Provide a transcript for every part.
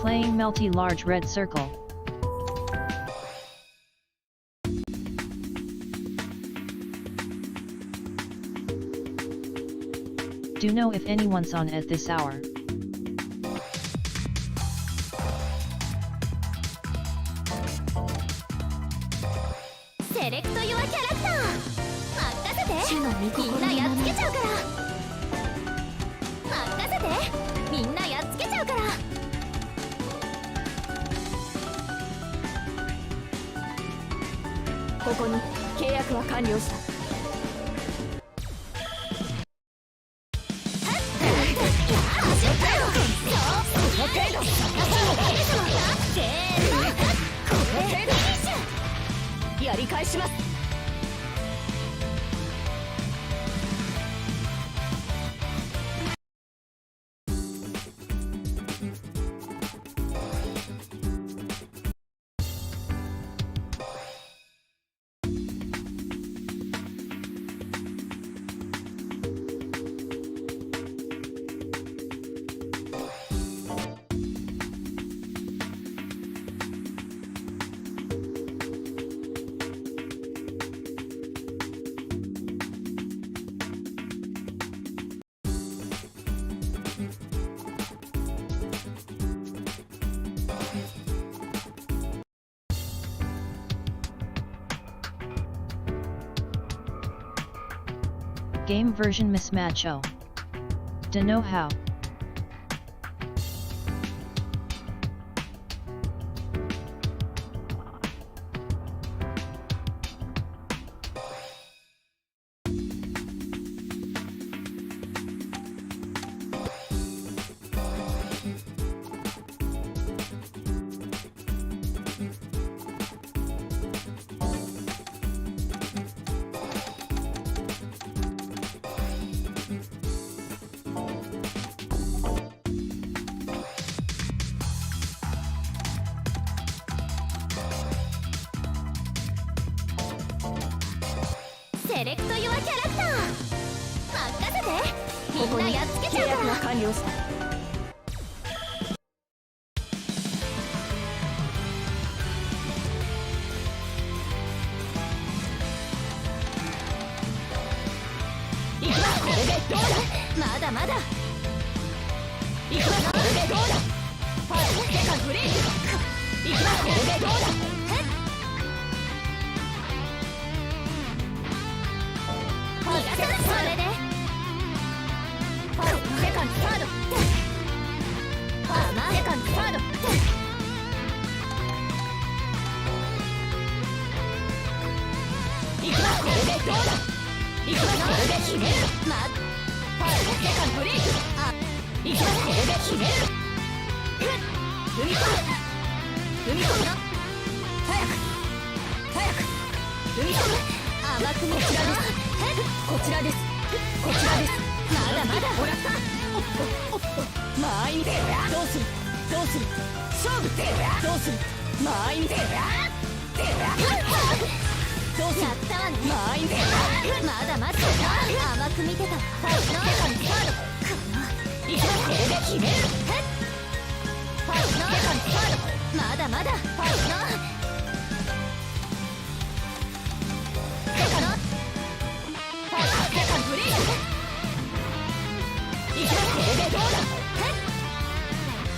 Playing melty large red circle. Do know if anyone's on at this hour. Select your character. 任せて。みんなやっつけちゃうから。任せて。みんなやっつけちゃうから。ここに契約は完了した。やり返します。Game version mismatch. Oh. Dunno how. Select your character. 任せて。みんなやっつけちゃうから。契約は完了した。いくわ。これでどうだ。まだまだ。いくわ。これでどうだ。ファイルセカンドブレイク。いくわ。これでどうだ。それでファーストセカンドサードファーストセカンドサードいくわ。これでどうだ。いくわ。これで決める。ファーストセカンドブレイク。いくわ。これで決める。踏み込む。踏み込むの。早く早く踏み込む。甘くもこちらです。こちらです。こちらです。まだまだもらった。間合い見て。どうするどうする。勝負ってどうする。間合い見て。どうする。やったわね。間合い見て。まだまだ甘く見てた。ファイトのセカンドサード。いくわ。これで決める。ファイトのセカンドサード。まだまだファイトのセカンドセカンドブレイク。いくわ。これでどうだ。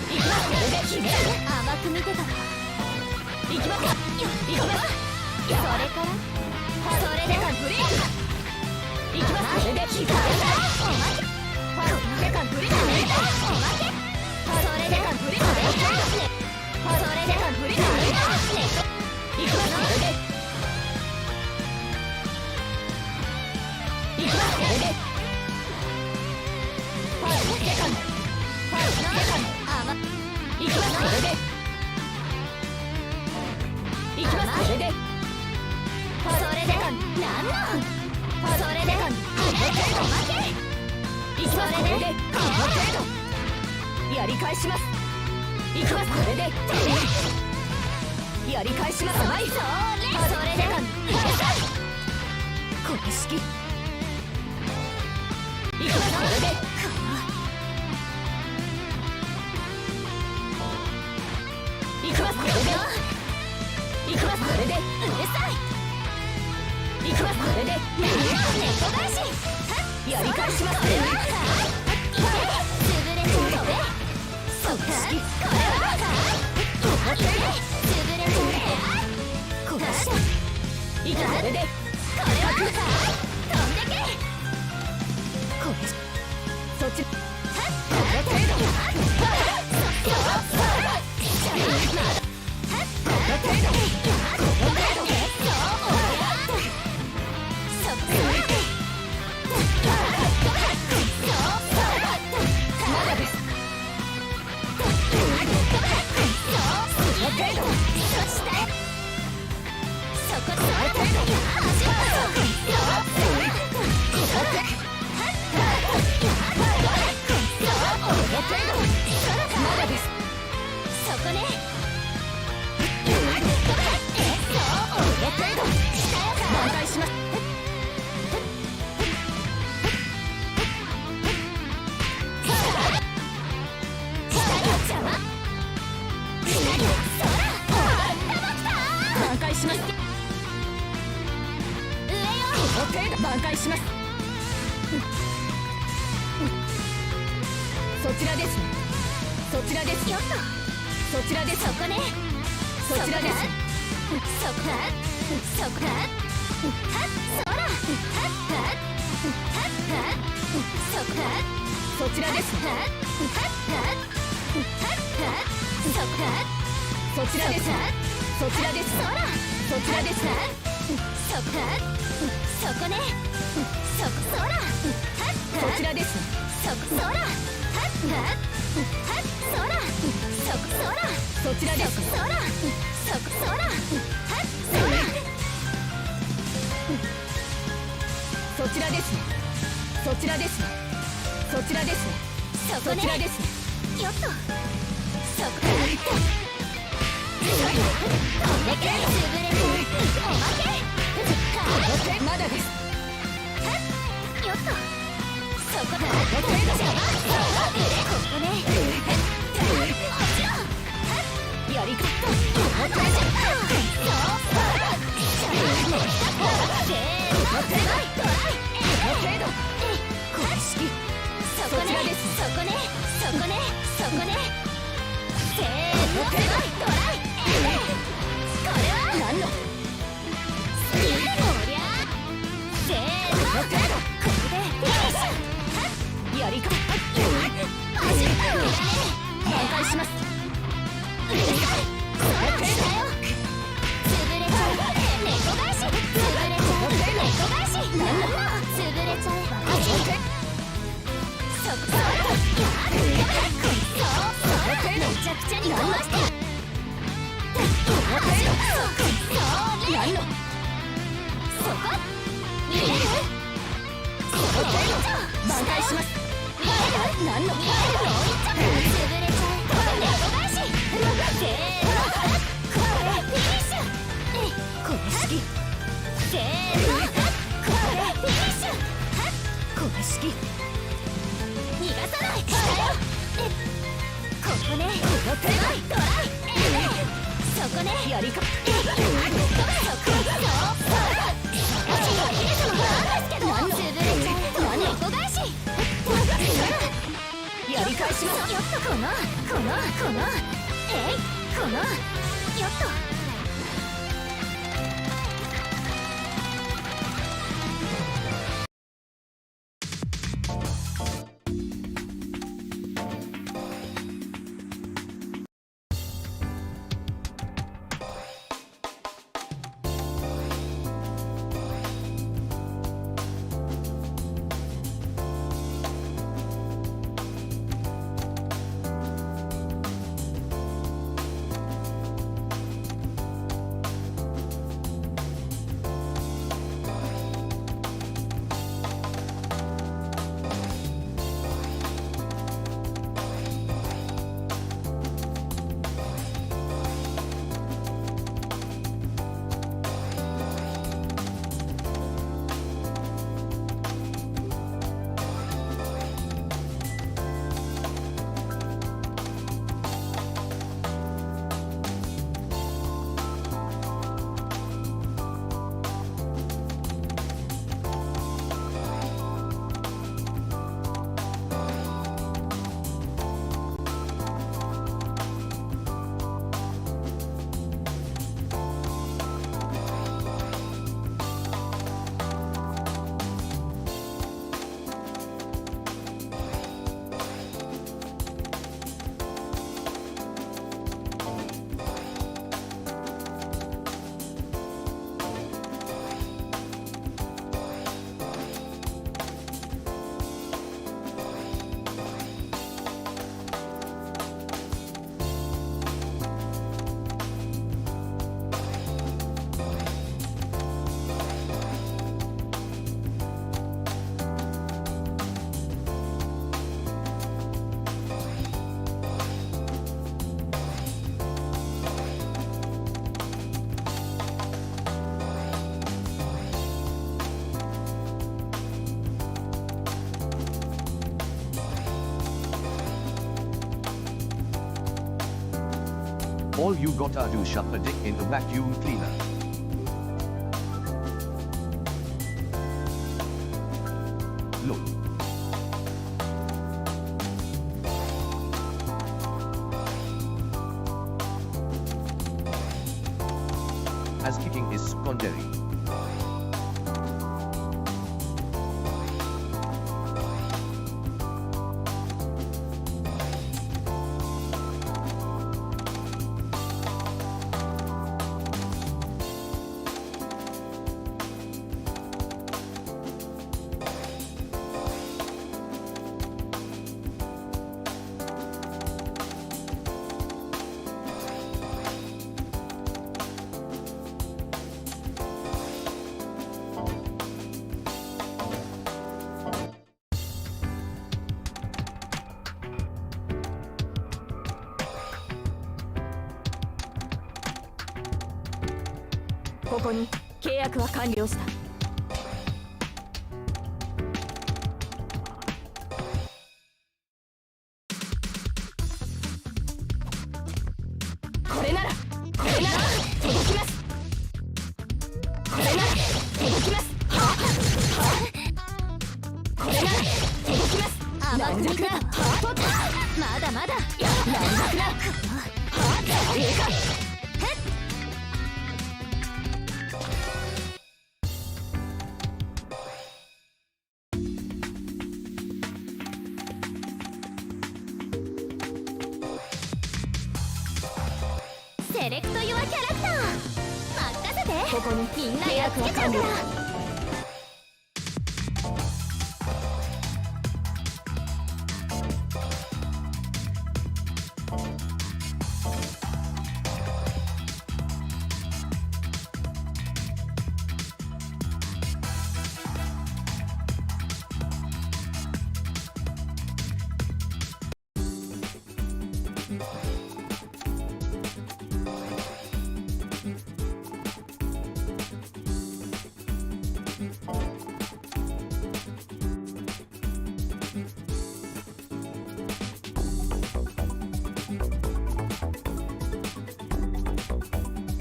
いくわ。これで決める。甘く見てた。いきます。いくわ。それからそれでセカンドブレイク。いきます。これで決める。おまけ。ファイトセカンドブレイク。おまけ。それでセカンドブレイク。それでセカンドブレイク。いくわ。これでいくわ。これでファイトセカンドファイトセカンドいくわ。これでいきます。これでそれでなんのそれでおまけいきます。これでやり返します。いきます。これでやり返します。はい。それで公式いくわ。これでますこれでいきますこれでうるさいいきますこれで猫返しやり返しますこれは潰れちゃうべそっかこれは潰れちゃうべこうしたいきこれでこれは飛んでけこれそっち挽回します。そちらですね。そちらですよっと。そちらです。そこね。そちらです。そこか。そこか。はっそら。はっはっそこか。そちらです。はっそこか。そちらです。そちらです。そら。そちらです。そこか。そこねそこそらそちらですそこそらそらそこそらそちらですそらそこそらそらそちらですそちらですそちらですそこねそちらですよっとそこ飛んでけ潰れるおまけまだですよっとそこだここねやりかったそこねそこねそこねそこねせーのトライこれは何のやりか挽回します。うるさいそれだよ潰れちゃう猫返し潰れちゃう猫返しなんだ潰れちゃえそこそらめちゃくちゃに壊して何のそこ見える挽回します。何の潰れちゃう猫返しせーのこれフィニッシュこれ式せーのこれフィニッシュこれ式逃がさないしたよここねトライそこねやりかそこやり返しますよっとこのえいこのよっと All you gotta do shove a dick in the vacuum cleaner. Look. As kicking is secondary.ここに契約は完了した。これなら届きます。これなら届きます。これなら届きます。甘く見た。まだまだ軟弱な。ええか。セレクトユアキャラクター任せて。ここにみんなやっつけちゃうから。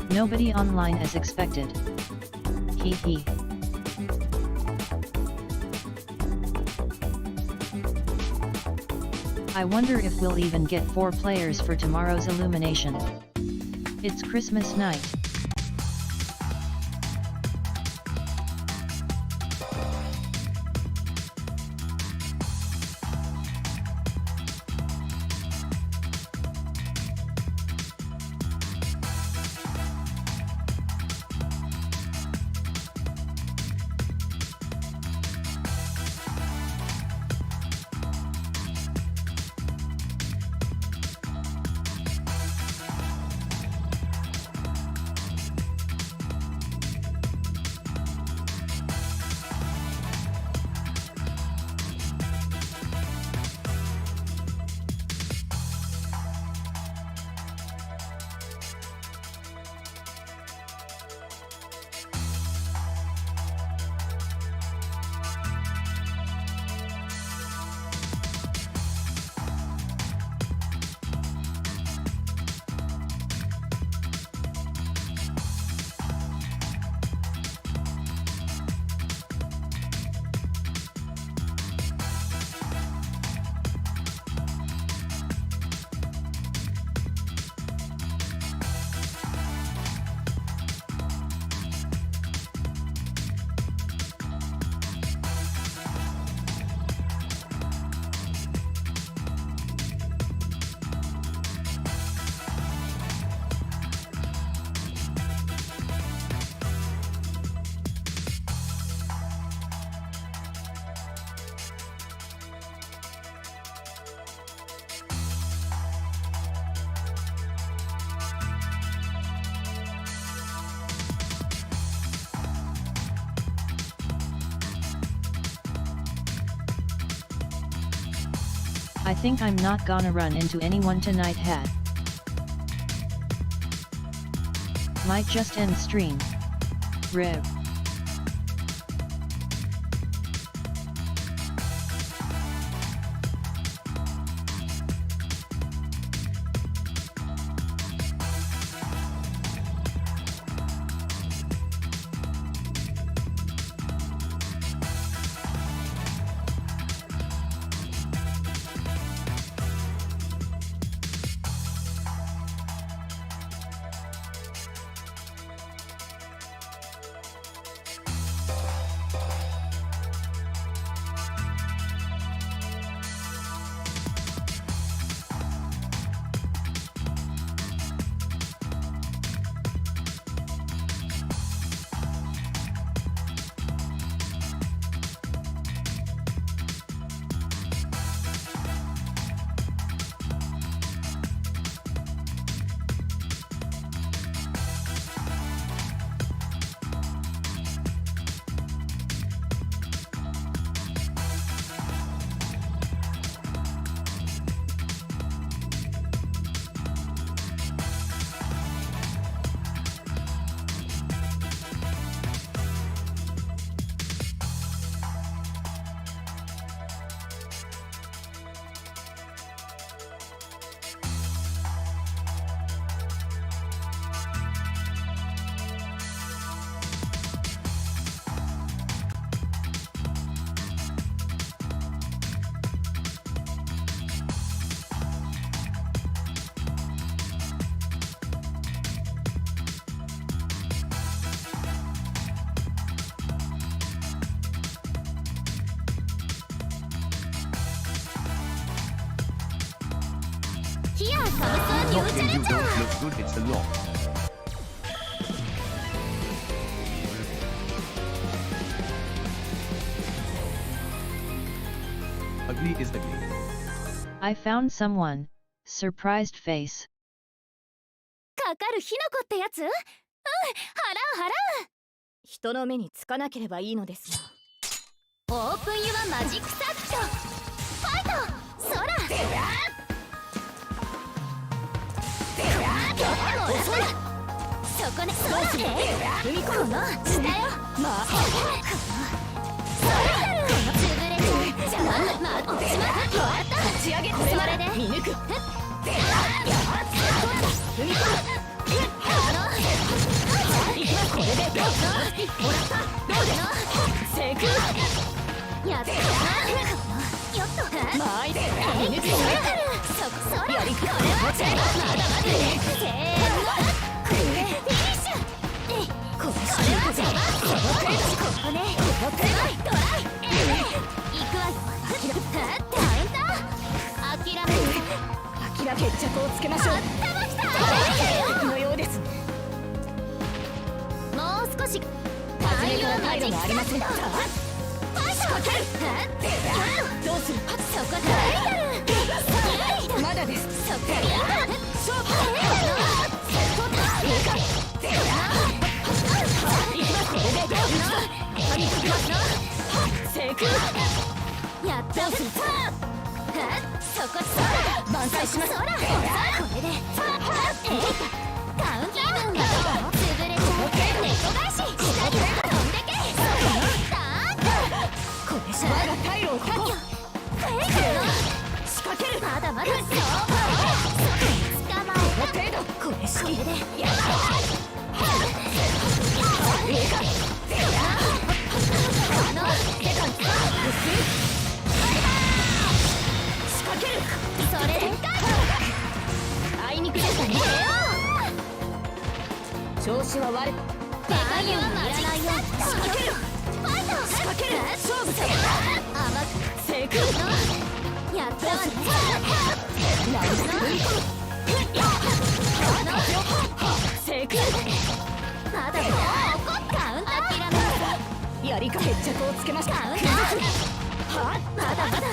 Nobody online as expected. Hee hee. I wonder if we'll even get 4 players for tomorrow's illumination. It's Christmas night. I think I'm not gonna run into anyone tonight. Might just end stream. Rev. カブスはニュー Not チャ in レ you ンジャー don't look good, it's the law. Ugly is ugly. I found someone. Surprised face. かかる火の粉ってやつ？うん、払う払う。人の目につかなければいいのですが。オープンユアマジックサーキット。ファイト。そら。遅い。そこね。そら。踏み込むの。したよ。まあ。そら。潰れちゃう。じゃあ、まあ、落ちまった。立ち上げ。それで見抜く。踏み込む。これでどうもらったどうでの成功やったよっとまあいで見抜くそらやりこれはまだまだせーのこれフィニッシュこれは邪魔この程度ここねこのくらいトライ行くわよカウンター諦める決着をつけましょうのようですもう少し初めから態度がありません。仕掛ける。どうする？そこでまだです。そこで勝負。成功。やっどうする？そこ挽回します。これでカウンター分が潰れちゃう。猫返し下に飛んでけ。これじゃ我が退路をここ仕掛ける。まだまだそう捕まえた程度これ式でやった上か仕掛ける。それであいにくでしたね。調子は悪い。手加減はいらないよ。仕掛ける。ファイト。仕掛ける。勝負せ。甘く成功。やったわね。ナイス踏み込む。成功。まだまだ怒った。カウンター諦めます。やりか決着をつけました。カウンター。はまだまだ。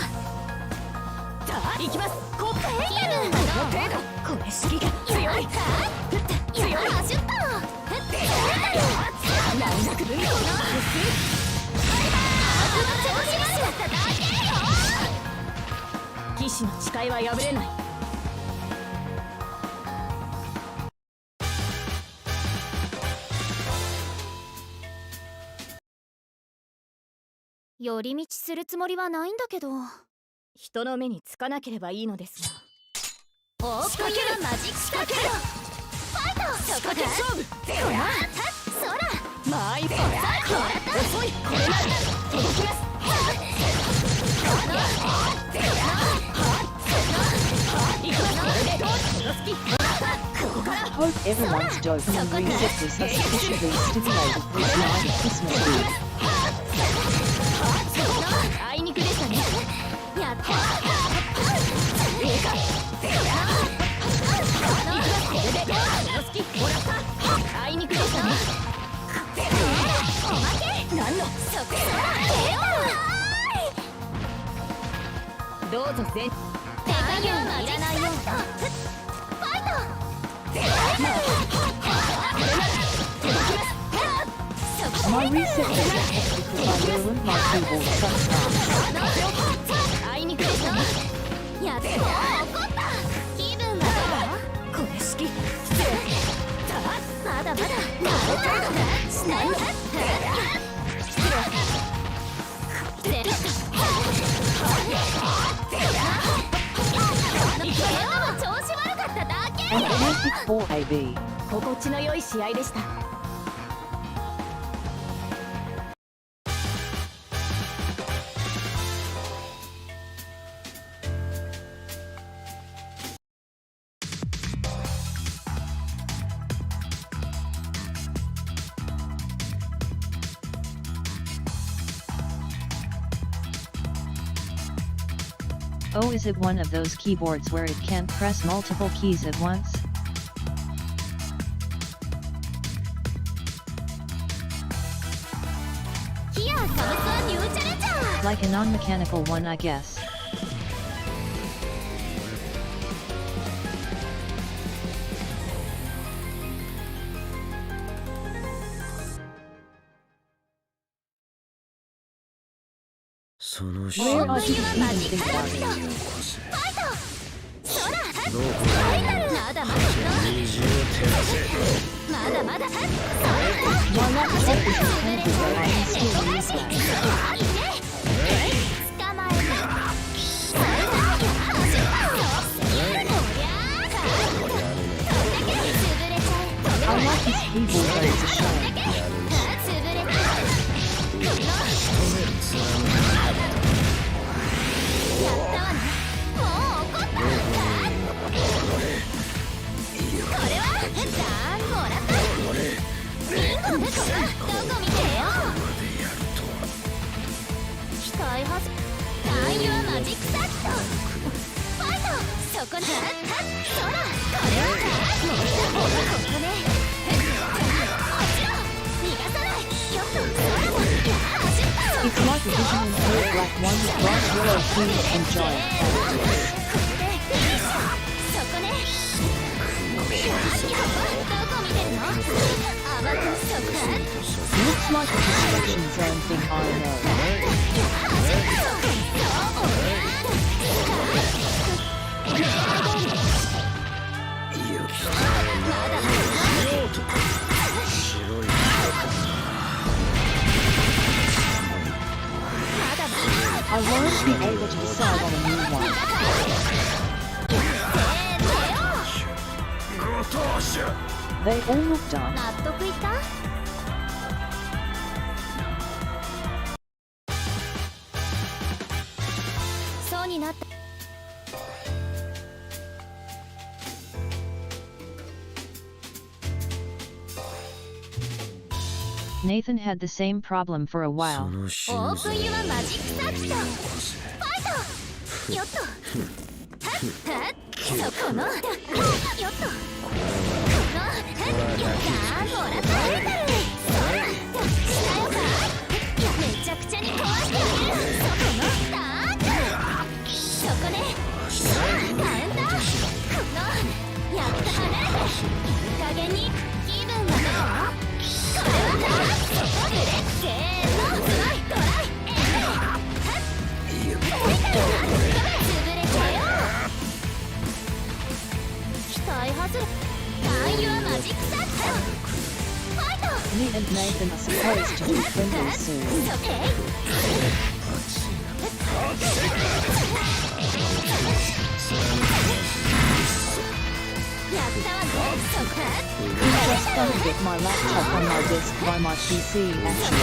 さあ行きます。コップヘイル。程度。これ式が強い。強い。走った。難なく踏み込む。騎士の誓いは破れない。寄り道するつもりはないんだけど、人の目につかなければいいのですが。オープンユアマジック仕掛けろ。ファイト。そこで勝負。そらまあ一歩遅い。これなら届きます。I hope everyone's dopamine receptors are sufficiently stimulated this night at Christmas Eve. あいにくでしたね。やったあいにくでしたね。おまけなんのそこどうぞ全手加減はいらないよ。ファイト。My receptors are hot because I ruined my keyboard sometimes. あいにくでしょ。やった怒った気分がどう？これ式まだまだしたよ。調子悪かっただけ。 An Olympic 4AB. 心地の良い試合でした。Oh, is it one of those keyboards where it can't press multiple keys at once? Like a non-mechanical one, I guess. Where are you even think about it? Why not set this mechanical way and still use that? I like his keyboard though, it's a shame. It's like a vision in pale black one with bright yellow keys and giant characters. Looks like a construction zone thing, I I won't be able to decide on a new one. They all look dark. Nathan had the same problem for a while. Me and Nathan are supposed to be friendly soon. I'm just gonna get my laptop on my desk by my PC actually.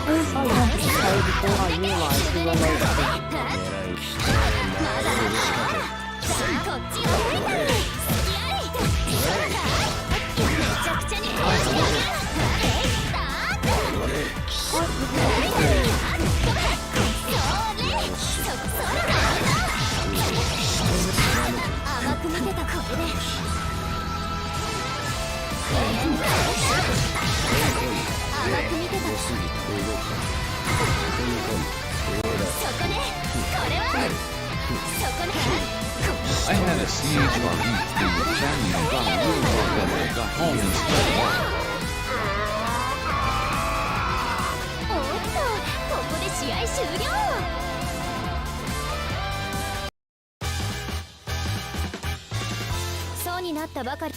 First I wanted to play before I realized we were late. I had a CHRE thing with Jamie and got a real lot better and got home and spent more. おっと、ここで試合終了。そうになったばかり。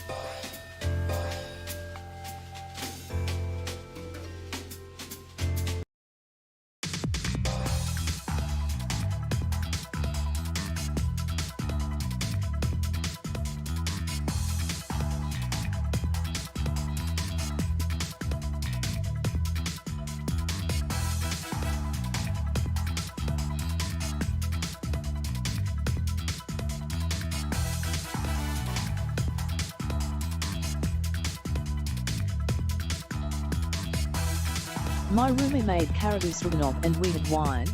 My roomie made carrot stroganoff and we had wine.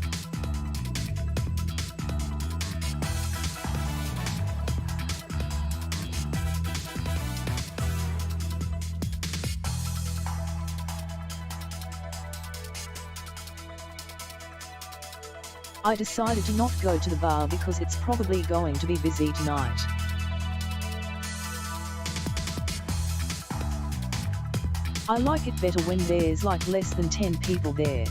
I decided to not go to the bar because it's probably going to be busy tonight. I like it better when there's like less than 10 people there.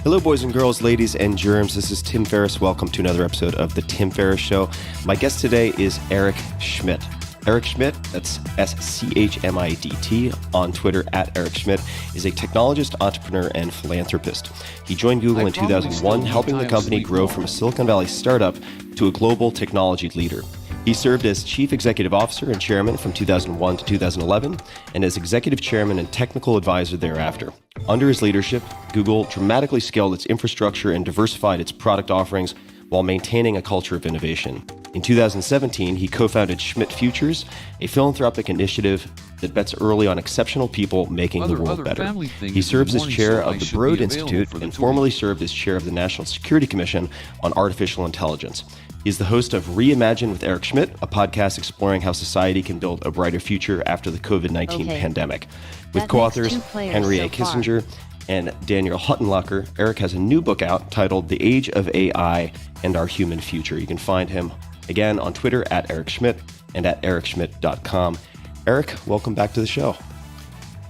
Hello, boys and girls, ladies and germs. This is Tim Ferriss. Welcome to another episode of The Tim Ferriss Show. My guest today is Eric Schmidt. Eric Schmidt, that's S-C-H-M-I-D-T, on Twitter at Eric Schmidt, is a technologist, entrepreneur, and philanthropist. He joined Google in 2001, helping the company grow from a Silicon Valley startup to a global technology leader. He served as Chief Executive Officer and Chairman from 2001 to 2011, and as Executive Chairman and Technical Advisor thereafter. Under his leadership, Google dramatically scaled its infrastructure and diversified its product offerings while maintaining a culture of innovation. In 2017, he co-founded Schmidt Futures, a philanthropic initiative that bets early on exceptional people making the world better. He serves as chair of the Broad Institute and formerly served as chair of the National Security Commission on Artificial Intelligence. He's the host of Reimagine with Eric Schmidt, a podcast exploring how society can build a brighter future after the COVID-19 pandemic. With co-authors Henry A. Kissinger and Daniel Huttenlocher, Eric has a new book out titled The Age of AI and Our Human Future. You can find him, again, on Twitter at Eric Schmidt and at ericschmidt.com. Eric, welcome back to the show.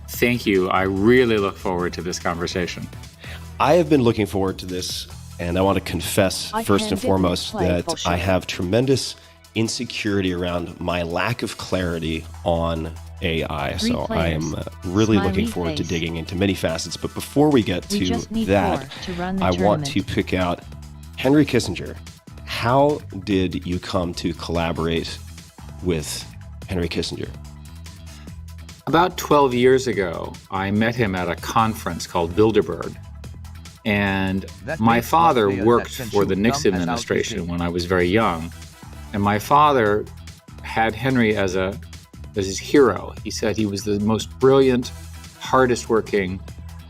Thank you. I really look forward to this conversation. I have been looking forward to this, and I want to confess first and foremost that I have tremendous insecurity around my lack of clarity on AI. So I am really looking forward to digging into many facets. But before we get to that, I want to pick out Henry Kissinger. How did you come to collaborate with Henry Kissinger? About 12 years ago, I met him at a conference called Bilderberg. And my father worked for the Nixon administration when I was very young. And my father had Henry as his hero. He said he was the most brilliant, hardest working,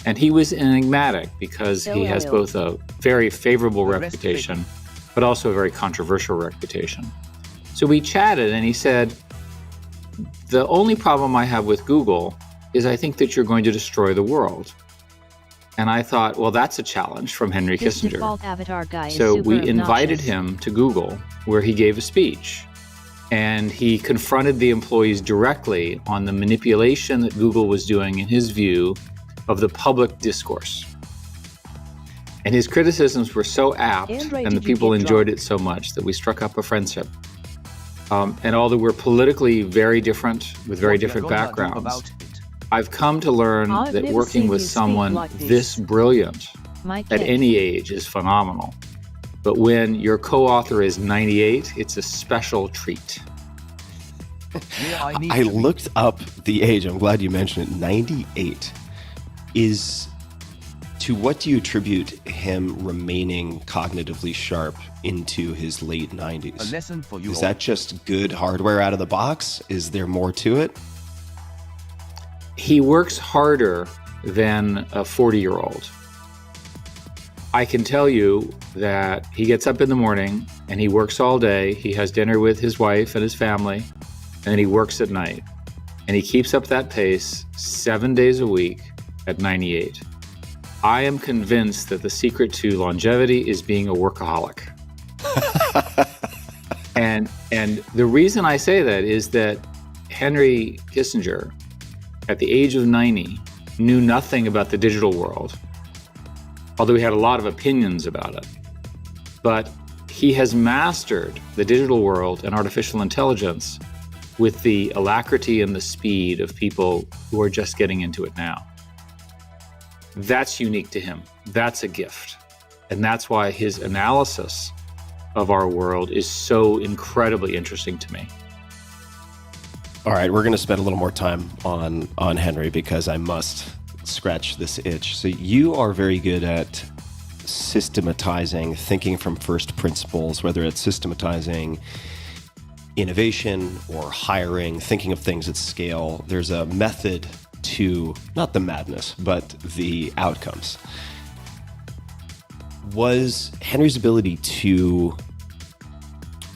and he was enigmatic because he has both a very favorable reputation, but also a very controversial reputation. So we chatted and he said, the only problem I have with Google is I think that you're going to destroy the world. And I thought, well, that's a challenge from Henry Kissinger. So we invited him to Google, where he gave a speech. And he confronted the employees directly on the manipulation that Google was doing, in his view, of the public discourse. And his criticisms were so apt, and the people enjoyed it so much that we struck up a friendship. And although we're politically very different, with very different backgrounds, I've come to learn that working with someone this brilliant at any age is phenomenal. But when your co-author is 98, it's a special treat. I looked up the age. I'm glad you mentioned it. 98. To what do you attribute him remaining cognitively sharp into his late 90s? Is that just good hardware out of the box? Is there more to it? He works harder than a 40-year-old. I can tell you that he gets up in the morning and he works all day. He has dinner with his wife and his family, and then he works at night. And he keeps up that pace 7 days a week at 98. I am convinced that the secret to longevity is being a workaholic. And the reason I say that is that Henry Kissinger, at the age of 90, knew nothing about the digital world, although he had a lot of opinions about it. But he has mastered the digital world and artificial intelligence with the alacrity and the speed of people who are just getting into it now. That's unique to him. That's a gift. And that's why his analysis of our world is so incredibly interesting to me. All right, we're going to spend a little more time on Henry because I must scratch this itch. So you are very good at systematizing, thinking from first principles, whether it's systematizing innovation or hiring, thinking of things at scale. There's a method to, not the madness, but the outcomes. Was Henry's ability to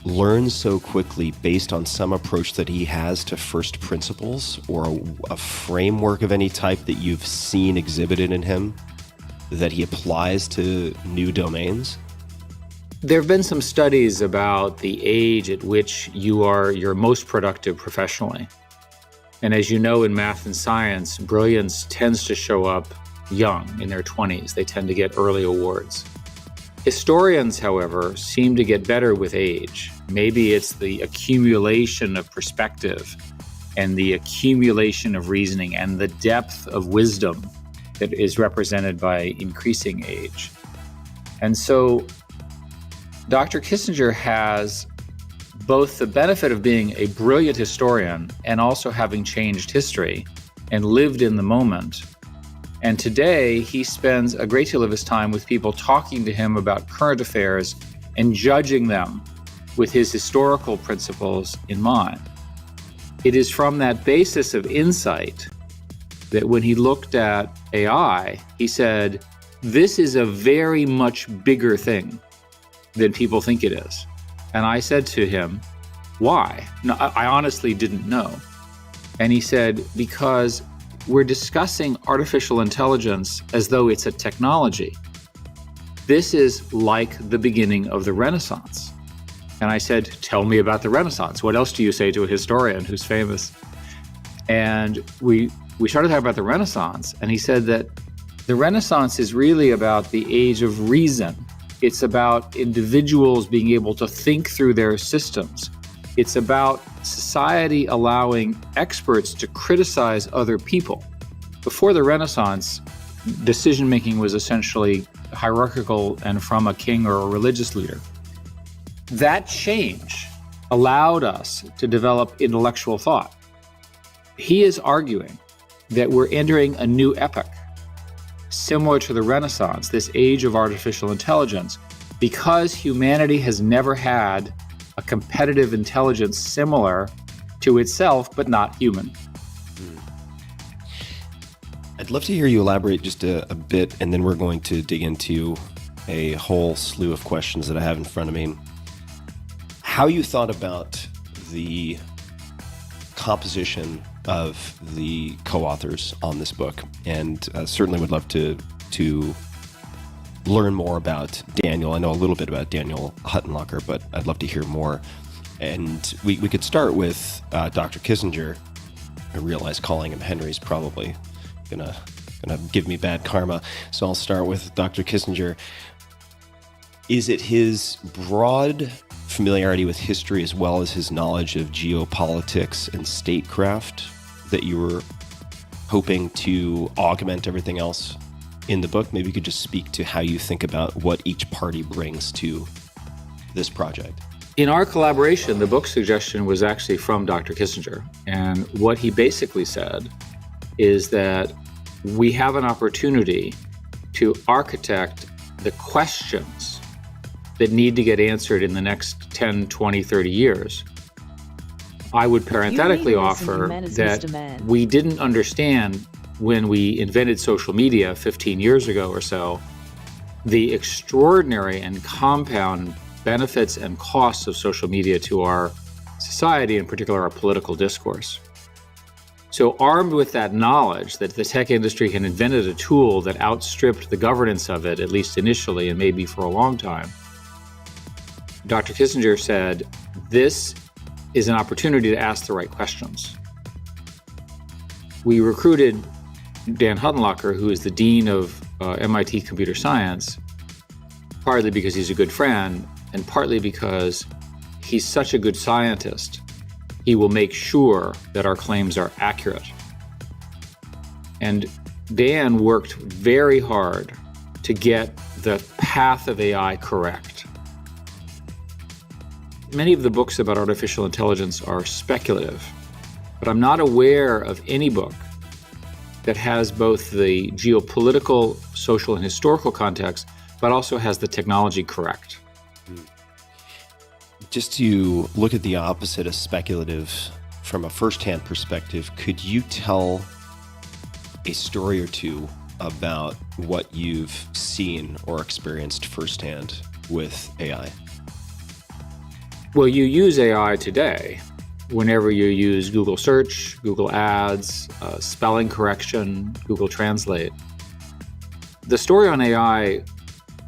learn so quickly based on some approach that he has to first principles or a framework of any type that you've seen exhibited in him that he applies to new domains? There have been some studies about the age at which you are your most productive professionally. And as you know, in math and science, brilliance tends to show up young, in their 20s. They tend to get early awards. Historians, however, seem to get better with age. Maybe it's the accumulation of perspective and the accumulation of reasoning and the depth of wisdom that is represented by increasing age. And so Dr. Kissinger has both the benefit of being a brilliant historian and also having changed history and lived in the moment. And today, he spends a great deal of his time with people talking to him about current affairs and judging them with his historical principles in mind. It is from that basis of insight that when he looked at AI, he said, this is a very much bigger thing than people think it is. And I said to him, why? No, I honestly didn't know. And he said, because we're discussing artificial intelligence as though it's a technology. This is like the beginning of the Renaissance. And I said, tell me about the Renaissance. What else do you say to a historian who's famous? And we started talking about the Renaissance, and he said that the Renaissance is really about the age of reason. It's about individuals being able to think through their systems. It's about society allowing experts to criticize other people. Before the Renaissance, decision-making was essentially hierarchical and from a king or a religious leader. That change allowed us to develop intellectual thought. He is arguing that we're entering a new epoch, similar to the Renaissance, this age of artificial intelligence, because humanity has never had a competitive intelligence similar to itself, but not human. I'd love to hear you elaborate just a bit, and then we're going to dig into a whole slew of questions that I have in front of me. How you thought about the composition of the co-authors on this book, and certainly would love to learn more about Daniel. I know a little bit about Daniel Huttenlocher, but I'd love to hear more. And we could start with Dr. Kissinger. I realize calling him Henry is probably gonna give me bad karma, so I'll start with Dr. Kissinger. Is it his broad familiarity with history as well as his knowledge of geopolitics and statecraft that you were hoping to augment everything else in the book? Maybe you could just speak to how you think about what each party brings to this project. In our collaboration, the book suggestion was actually from Dr. Kissinger. And what he basically said is that we have an opportunity to architect the questions that need to get answered in the next 10, 20, 30 years. I would parenthetically offer that we didn't understand when we invented social media 15 years ago or so, the extraordinary and compound benefits and costs of social media to our society, in particular our political discourse. So armed with that knowledge that the tech industry had invented a tool that outstripped the governance of it, at least initially and maybe for a long time, Dr. Kissinger said, this is an opportunity to ask the right questions. We recruited Dan Huttenlocher, who is the dean of MIT Computer Science, partly because he's a good friend and partly because he's such a good scientist. He will make sure that our claims are accurate. And Dan worked very hard to get the path of AI correct. Many of the books about artificial intelligence are speculative. but I'm not aware of any book that has both the geopolitical, social, and historical context, but also has the technology correct. Just to look at the opposite of speculative from a first-hand perspective, could you tell a story or two about what you've seen or experienced firsthand with AI? Well, you use AI today whenever you use Google Search, Google Ads, spelling correction, Google Translate. The story on AI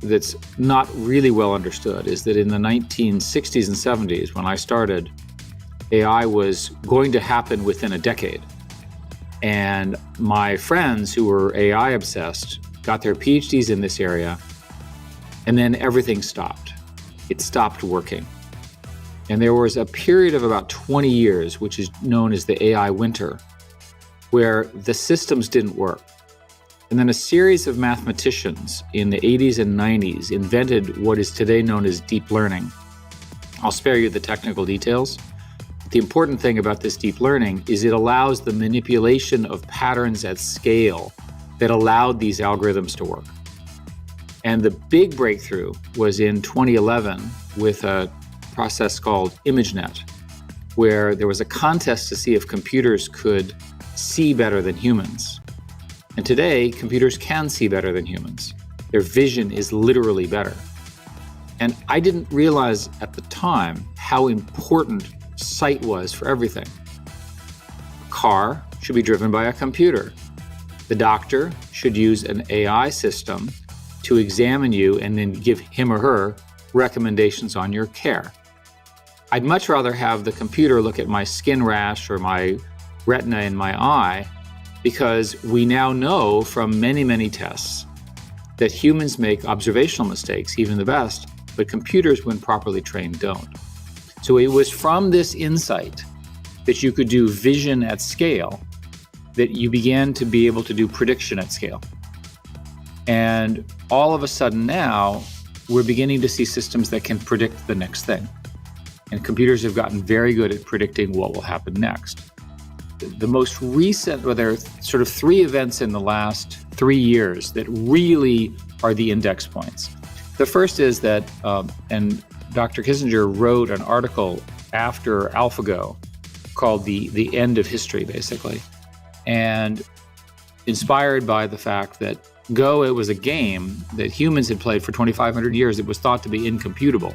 that's not really well understood is that in the 1960s and 70s, when I started, AI was going to happen within a decade. And my friends who were AI obsessed got their PhDs in this area, and then everything stopped. It stopped working. And there was a period of about 20 years, which is known as the AI winter, where the systems didn't work. And then a series of mathematicians in the 80s and 90s invented what is today known as deep learning. I'll spare you the technical details. The important thing about this deep learning is it allows the manipulation of patterns at scale that allowed these algorithms to work. And the big breakthrough was in 2011 with a process called ImageNet, where there was a contest to see if computers could see better than humans. And today, computers can see better than humans. Their vision is literally better. And I didn't realize at the time how important sight was for everything. A car should be driven by a computer. The doctor should use an AI system to examine you and then give him or her recommendations on your care. I'd much rather have the computer look at my skin rash or my retina in my eye, because we now know from many, many tests that humans make observational mistakes, even the best, but computers, when properly trained, don't. So it was from this insight that you could do vision at scale that you began to be able to do prediction at scale. And all of a sudden now, we're beginning to see systems that can predict the next thing. And computers have gotten very good at predicting what will happen next. The most recent, well, there are sort of three events in the last 3 years that really are the index points. The first is that, and Dr. Kissinger wrote an article after AlphaGo called the End of History, basically. And inspired by the fact that Go, it was a game that humans had played for 2,500 years. It was thought to be incomputable.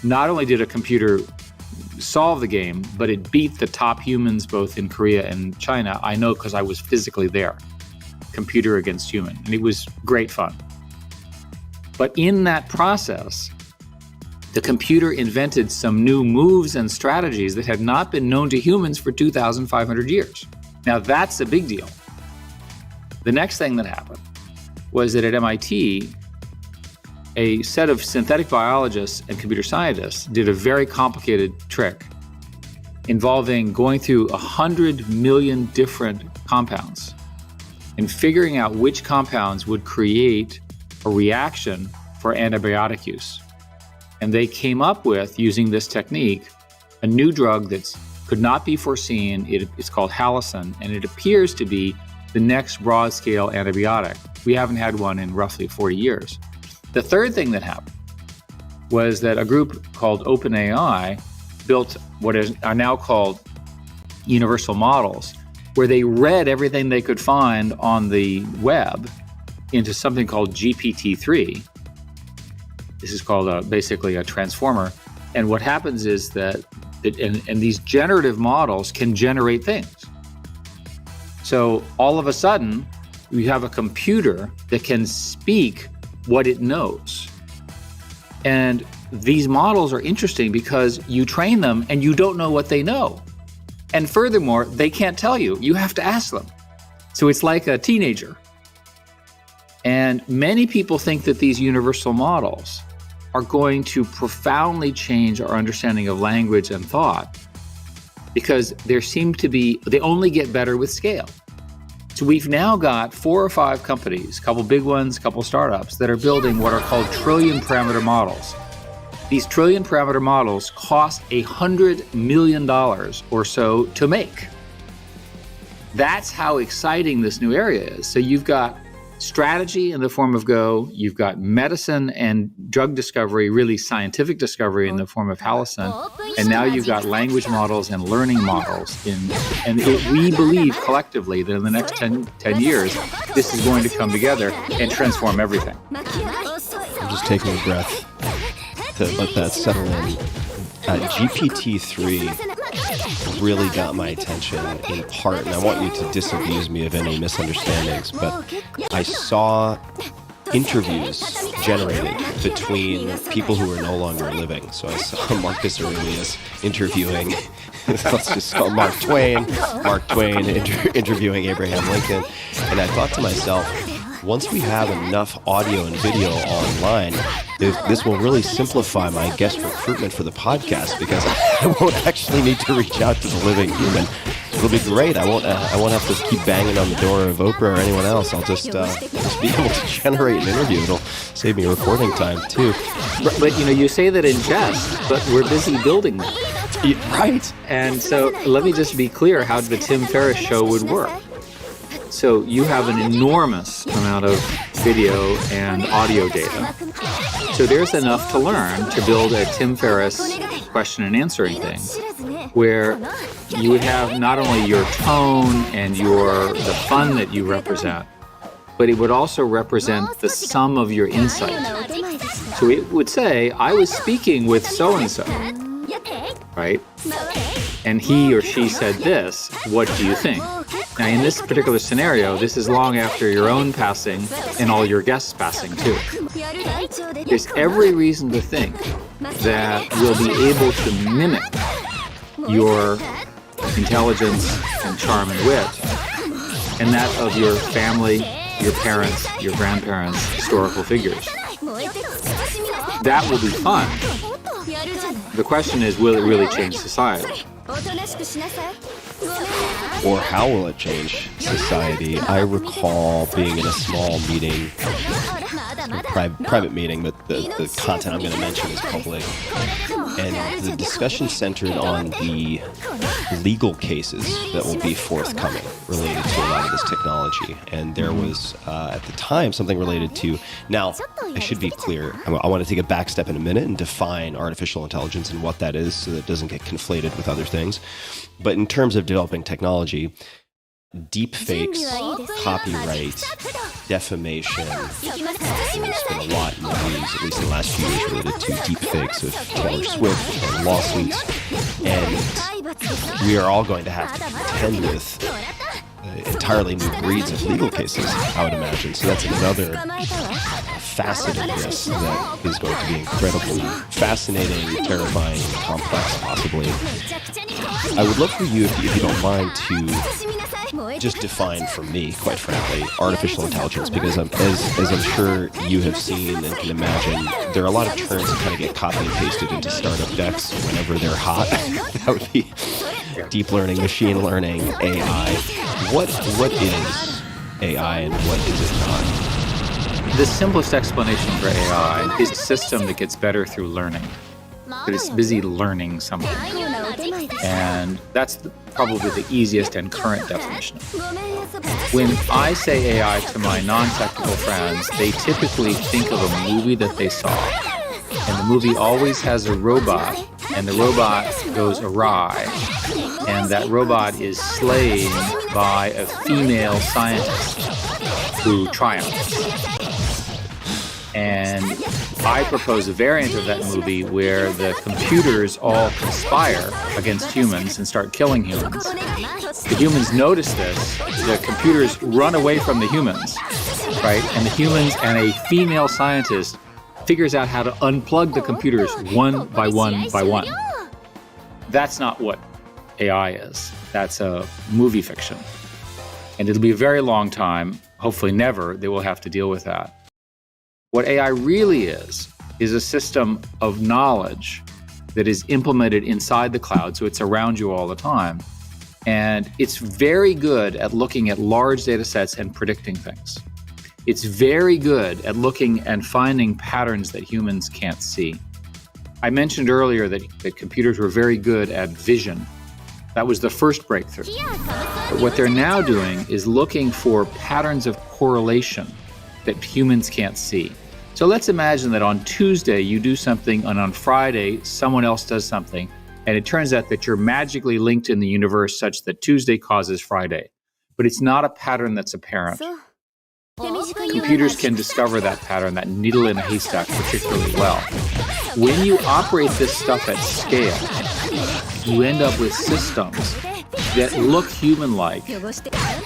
Not only did a computer solve the game, but it beat the top humans both in Korea and China. I know because I was physically there, computer against human, and it was great fun. But in that process, the computer invented some new moves and strategies that had not been known to humans for 2,500 years. Now that's a big deal. The next thing that happened was that at MIT, a set of synthetic biologists and computer scientists did a very complicated trick involving going through 100 million different compounds and figuring out which compounds would create a reaction for antibiotic use. And they came up with, using this technique, a new drug that could not be foreseen. It's called Halicin, and it appears to be the next broad-scale antibiotic. We haven't had one in roughly 40 years. The third thing that happened was that a group called OpenAI built what are now called universal models, where they read everything they could find on the web into something called GPT-3. This is called basically a transformer. And what happens is that these generative models can generate things. So all of a sudden, we have a computer that can speak what it knows. And these models are interesting because you train them and you don't know what they know. And furthermore, they can't tell you. You have to ask them. So it's like a teenager. And many people think that these universal models are going to profoundly change our understanding of language and thought, because they only get better with scale. So we've now got 4 or 5 companies, a couple big ones, a couple startups, that are building what are called trillion parameter models. These trillion parameter models cost $100 million or so to make. That's how exciting this new area is. So you've got strategy in the form of Go, you've got medicine and drug discovery, really scientific discovery in the form of Halcyon, and now you've got language models and learning models. We believe collectively that in the next 10 years, this is going to come together and transform everything. I'm just taking a breath to let that settle in. GPT-3 really got my attention in part, and I want you to disabuse me of any misunderstandings, but I saw interviews generated between people who are no longer living. So I saw Marcus Aurelius interviewing, let's just call Mark Twain interviewing Abraham Lincoln, and I thought to myself, once we have enough audio and video online, this will really simplify my guest recruitment for the podcast, because I won't actually need to reach out to the living human. It'll be great. I won't have to keep banging on the door of Oprah or anyone else. I'll just be able to generate an interview. It'll save me recording time too. But you say that in jest, but we're busy building that. Right. And so let me just be clear how the Tim Ferriss show would work. So you have an enormous amount of video and audio data. So there's enough to learn to build a Tim Ferriss question and answering thing, where you would have not only your tone and the fun that you represent, but it would also represent the sum of your insight. So it would say, I was speaking with so-and-so, right? And he or she said this, what do you think? Now, in this particular scenario, this is long after your own passing and all your guests passing too. There's every reason to think that you'll be able to mimic your intelligence and charm and wit, and that of your family, your parents, your grandparents, historical figures. That will be fun. The question is, will it really change society? Or how will it change society? I recall being in a small meeting, private meeting, but the content I'm going to mention is public, and the discussion centered on the legal cases that will be forthcoming related to a lot of this technology. And there was, at the time, something related to, now, I should be clear, I want to take a back step in a minute and define artificial intelligence and what that is so that it doesn't get conflated with other things. But in terms of developing technology, deep fakes, copyright, defamation, there's been a lot in the news, at least in the last few years, related to deep fakes of Taylor Swift and lawsuits. And we are all going to have to contend with entirely new breeds of legal cases, I would imagine. So that's another facet of this that is going to be incredibly fascinating, terrifying, complex, possibly. I would love for you, if you don't mind, to just define for me, quite frankly, artificial intelligence, because as I'm sure you have seen and can imagine, there are a lot of terms that kind of get copy and pasted into startup decks whenever they're hot. That would be deep learning, machine learning, AI. What is AI and what is it not? The simplest explanation for AI is a system that gets better through learning. That it's busy learning something. And that's probably the easiest and current definition. When I say AI to my non-technical friends, they typically think of a movie that they saw. And the movie always has a robot, and the robot goes awry. And that robot is slain by a female scientist who triumphs. And I propose a variant of that movie where the computers all conspire against humans and start killing humans. The humans notice this, the computers run away from the humans, right? And the humans and a female scientist figures out how to unplug the computers one by one by one. That's not what AI is. That's a movie fiction. And it'll be a very long time, hopefully never, that we'll have to deal with that. What AI really is a system of knowledge that is implemented inside the cloud, so it's around you all the time. And it's very good at looking at large data sets and predicting things. It's very good at looking and finding patterns that humans can't see. I mentioned earlier that computers were very good at vision. That was the first breakthrough. But what they're now doing is looking for patterns of correlation that humans can't see. So let's imagine that on Tuesday you do something, and on Friday someone else does something, and it turns out that you're magically linked in the universe such that Tuesday causes Friday. But it's not a pattern that's apparent. Computers can discover that pattern, that needle in a haystack, particularly well. When you operate this stuff at scale, you end up with systems that look human-like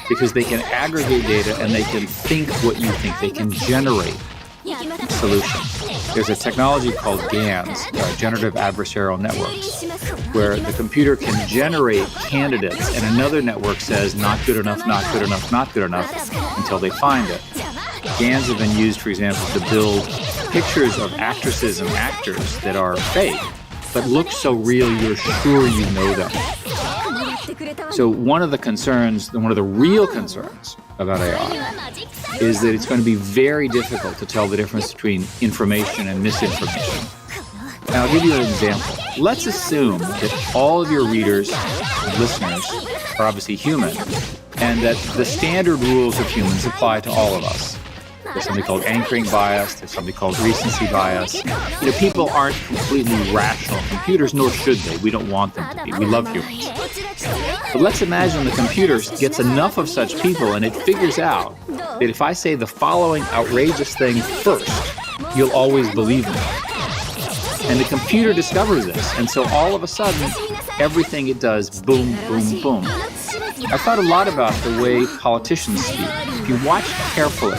because they can aggregate data and they can think what you think. They can generate solutions. There's a technology called GANs, Generative Adversarial Networks, where the computer can generate candidates and another network says not good enough, not good enough, not good enough until they find it. GANs have been used, for example, to build pictures of actresses and actors that are fake, but look so real you're sure you know them. So one of the real concerns about AI is that it's going to be very difficult to tell the difference between information and misinformation. And I'll give you an example. Let's assume that all of your readers and listeners are obviously human, and that the standard rules of humans apply to all of us. There's something called anchoring bias. There's something called recency bias. People aren't completely rational computers, nor should they. We don't want them to be. We love humans. But let's imagine the computer gets enough of such people and it figures out that if I say the following outrageous thing first, you'll always believe me. And the computer discovers this. And so all of a sudden, everything it does, boom, boom, boom. I've thought a lot about the way politicians speak. If you watch carefully,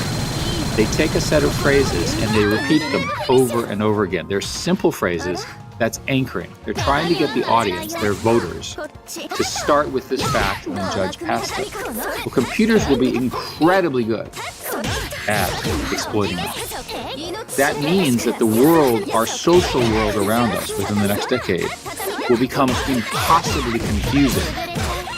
they take a set of phrases and they repeat them over and over again. They're simple phrases. That's anchoring. They're trying to get the audience, their voters, to start with this fact and then judge past it. Well, computers will be incredibly good at exploiting it. That means that the world, our social world around us within the next decade, will become impossibly confusing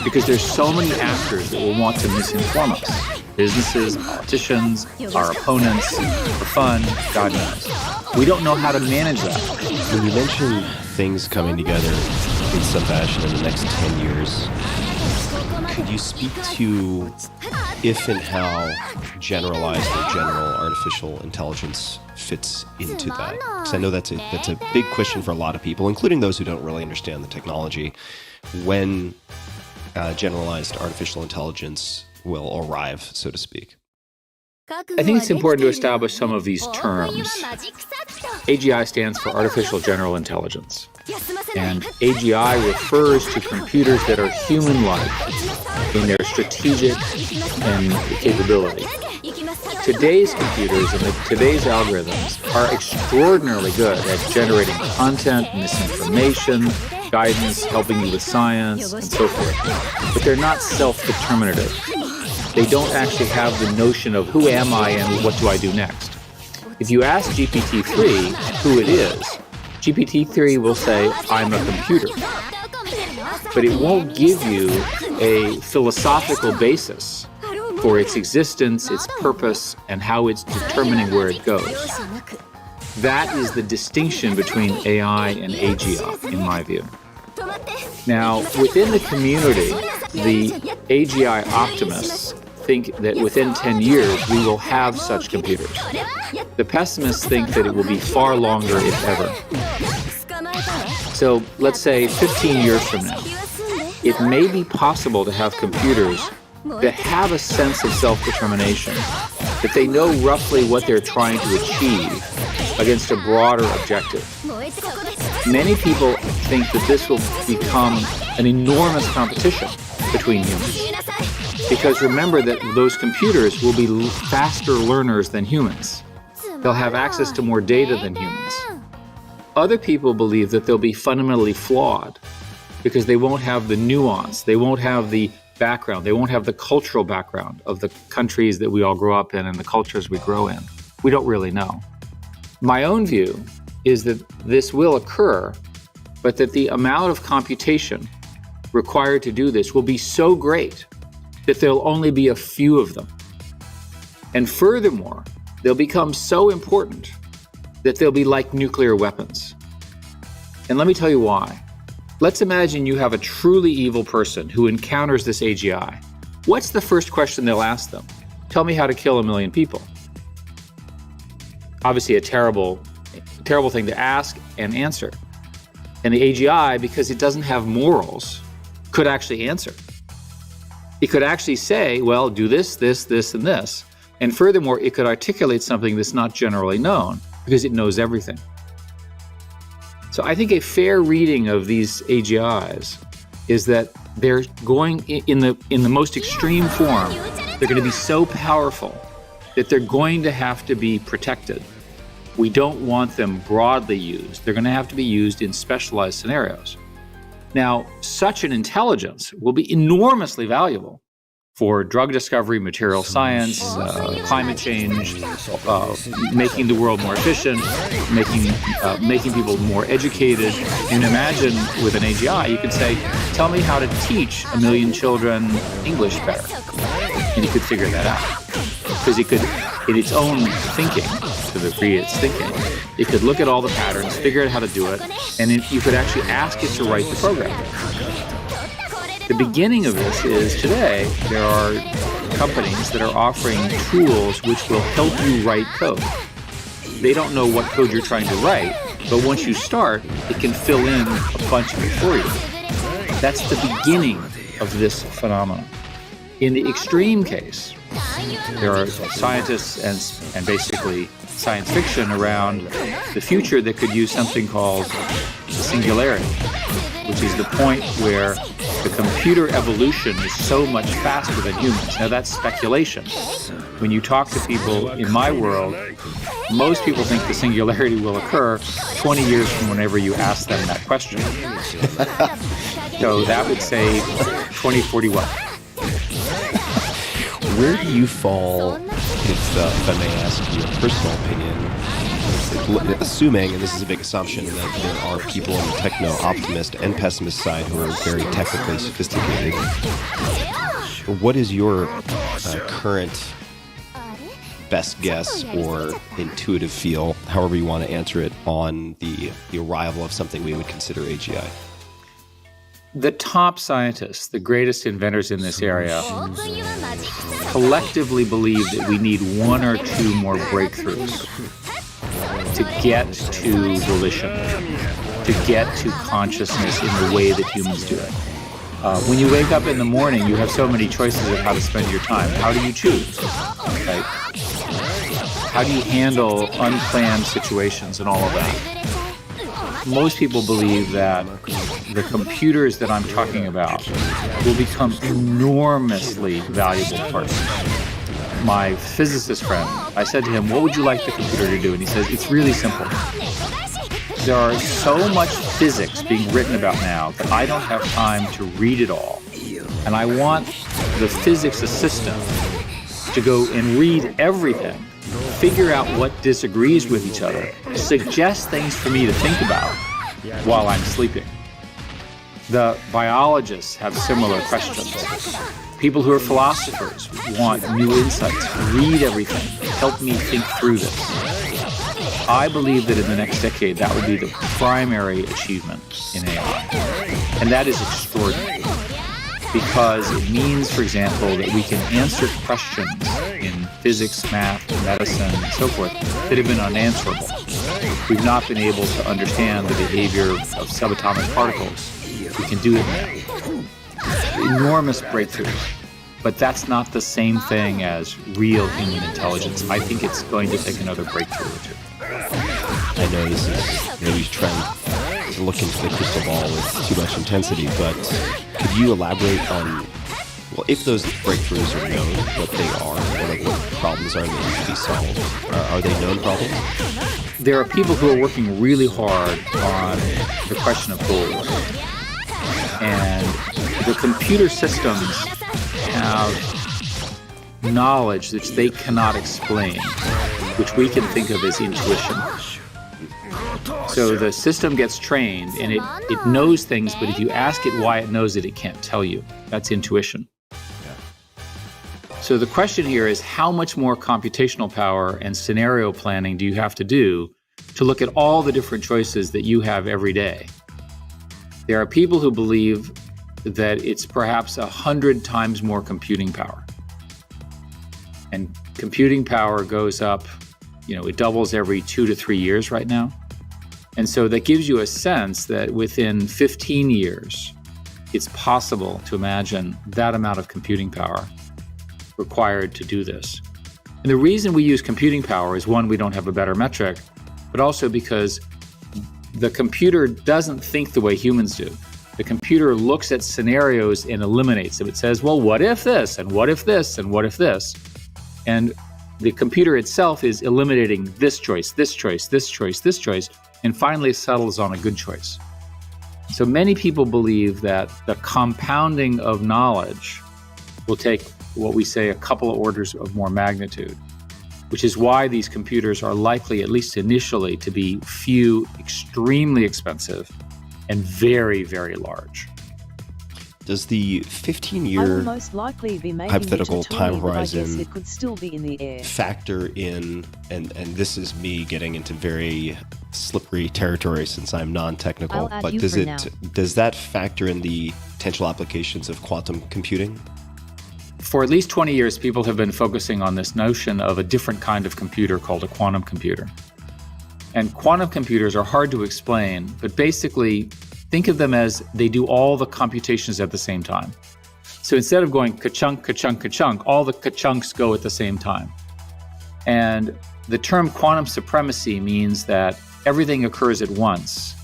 because there's so many actors that will want to misinform us. Businesses, politicians, our opponents, for fun, God knows. We don't know how to manage that. When you mention things coming together in some fashion in the next 10 years, could you speak to if and how generalized or general artificial intelligence fits into that? Because I know that's a big question for a lot of people, including those who don't really understand the technology, when generalized artificial intelligence will arrive, so to speak. I think it's important to establish some of these terms. AGI stands for Artificial General Intelligence. And AGI refers to computers that are human-like in their strategic and capability. Today's computers and today's algorithms are extraordinarily good at generating content, misinformation, guidance, helping you with science, and so forth. But they're not self-determinative. They don't actually have the notion of who am I and what do I do next. If you ask GPT-3 who it is, GPT-3 will say, I'm a computer. But it won't give you a philosophical basis for its existence, its purpose, and how it's determining where it goes. That is the distinction between AI and AGI, in my view. Now, within the community, the AGI optimists think that within 10 years we will have such computers. The pessimists think that it will be far longer, if ever. So let's say 15 years from now, it may be possible to have computers that have a sense of self-determination, that they know roughly what they're trying to achieve against a broader objective. Many people think that this will become an enormous competition between humans. Because remember that those computers will be faster learners than humans. They'll have access to more data than humans. Other people believe that they'll be fundamentally flawed because they won't have the nuance, they won't have the background, they won't have the cultural background of the countries that we all grow up in and the cultures we grow in. We don't really know. My own view is that this will occur, but that the amount of computation required to do this will be so great that there'll only be a few of them. And furthermore, they'll become so important that they'll be like nuclear weapons. And let me tell you why. Let's imagine you have a truly evil person who encounters this AGI. What's the first question they'll ask them? Tell me how to kill 1 million people. Obviously a terrible thing to ask and answer. And the AGI, because it doesn't have morals, could actually answer. It could actually say, well, do this, this, this, and this. And furthermore, it could articulate something that's not generally known because it knows everything. So I think a fair reading of these AGIs is that they're going in the most extreme form. They're going to be so powerful that they're going to have to be protected. We don't want them broadly used. They're going to have to be used in specialized scenarios. Now, such an intelligence will be enormously valuable for drug discovery, material science, climate change, making the world more efficient, making people more educated. And imagine with an AGI, you could say, tell me how to teach 1 million children English better. And you could figure that out. Because it could, in its own thinking, to the degree it's thinking, it could look at all the patterns, figure out how to do it, and you could actually ask it to write the program. The beginning of this is today, there are companies that are offering tools which will help you write code. They don't know what code you're trying to write, but once you start, it can fill in a bunch of it for you. That's the beginning of this phenomenon. In the extreme case, there are scientists and basically science fiction around the future that could use something called the singularity, which is the point where the computer evolution is so much faster than humans. Now that's speculation. When you talk to people in my world, most people think the singularity will occur 20 years from whenever you ask them that question. So that would say 2041. Where do you fall, if I may ask your personal opinion, assuming, and this is a big assumption, that there are people on the techno-optimist and pessimist side who are very technically sophisticated, what is your current best guess or intuitive feel, however you want to answer it, on the arrival of something we would consider AGI? The top scientists, the greatest inventors in this area, collectively believe that we need 1 or 2 more breakthroughs to get to volition, to get to consciousness in the way that humans do it. When you wake up in the morning, you have so many choices of how to spend your time. How do you choose? Right? How do you handle unplanned situations and all of that? Most people believe that the computers that I'm talking about will become enormously valuable parts. My physicist friend, I said to him, what would you like the computer to do? And he says, it's really simple. There are so much physics being written about now that I don't have time to read it all. And I want the physics assistant to go and read everything, figure out what disagrees with each other, suggest things for me to think about while I'm sleeping. The biologists have similar questions. People who are philosophers want new insights. Read everything. Help me think through this. I believe that in the next decade, that would be the primary achievement in AI. And that is extraordinary because it means, for example, that we can answer questions in physics, math, medicine, and so forth that have been unanswerable. We've not been able to understand the behavior of subatomic particles. We can do it now. Enormous breakthroughs. But that's not the same thing as real human intelligence. I think it's going to take another breakthrough or two. I know this is maybe trying to look into the crystal ball with too much intensity, but could you elaborate on, well, if those breakthroughs are known, what they are, or like what problems are that need to be solved? Are they known problems? There are people who are working really hard on the question of gold. And the computer systems have knowledge that they cannot explain, which we can think of as intuition. So the system gets trained and it knows things, but if you ask it why it knows it can't tell you. That's intuition. So the question here is, how much more computational power and scenario planning do you have to do to look at all the different choices that you have every day There are people who believe that it's perhaps 100 times more computing power. And computing power goes up, it doubles every 2 to 3 years right now. And so that gives you a sense that within 15 years, it's possible to imagine that amount of computing power required to do this. And the reason we use computing power is, one, we don't have a better metric, but also because the computer doesn't think the way humans do. The computer looks at scenarios and eliminates them. It says, well, what if this, and what if this, and what if this? And the computer itself is eliminating this choice, this choice, this choice, this choice, and finally settles on a good choice. So many people believe that the compounding of knowledge will take what we say a couple of orders of more magnitude, which is why these computers are likely, at least initially, to be few, extremely expensive, and very, very large. Does the 15-year most likely be hypothetical time horizon it could still be in the air. factor in, and this is me getting into very slippery territory since I'm non-technical, I'll add but you does for it now. does that factor in the potential applications of quantum computing? For at least 20 years, people have been focusing on this notion of a different kind of computer called a quantum computer. And quantum computers are hard to explain, but basically, think of them as they do all the computations at the same time. So instead of going ka-chunk, ka-chunk, ka-chunk, all the ka-chunks go at the same time. And the term quantum supremacy means that everything occurs at once,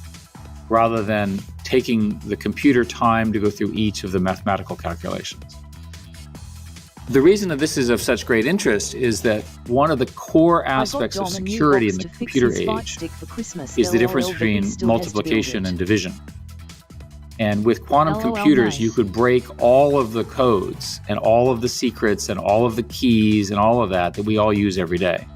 rather than taking the computer time to go through each of the mathematical calculations. The reason that this is of such great interest is that one of the core aspects of security in the computer age is the difference between multiplication and division. And with quantum LOL, computers, nice. you could break all of the codes and all of the secrets and all of the keys and all of that we all use every day.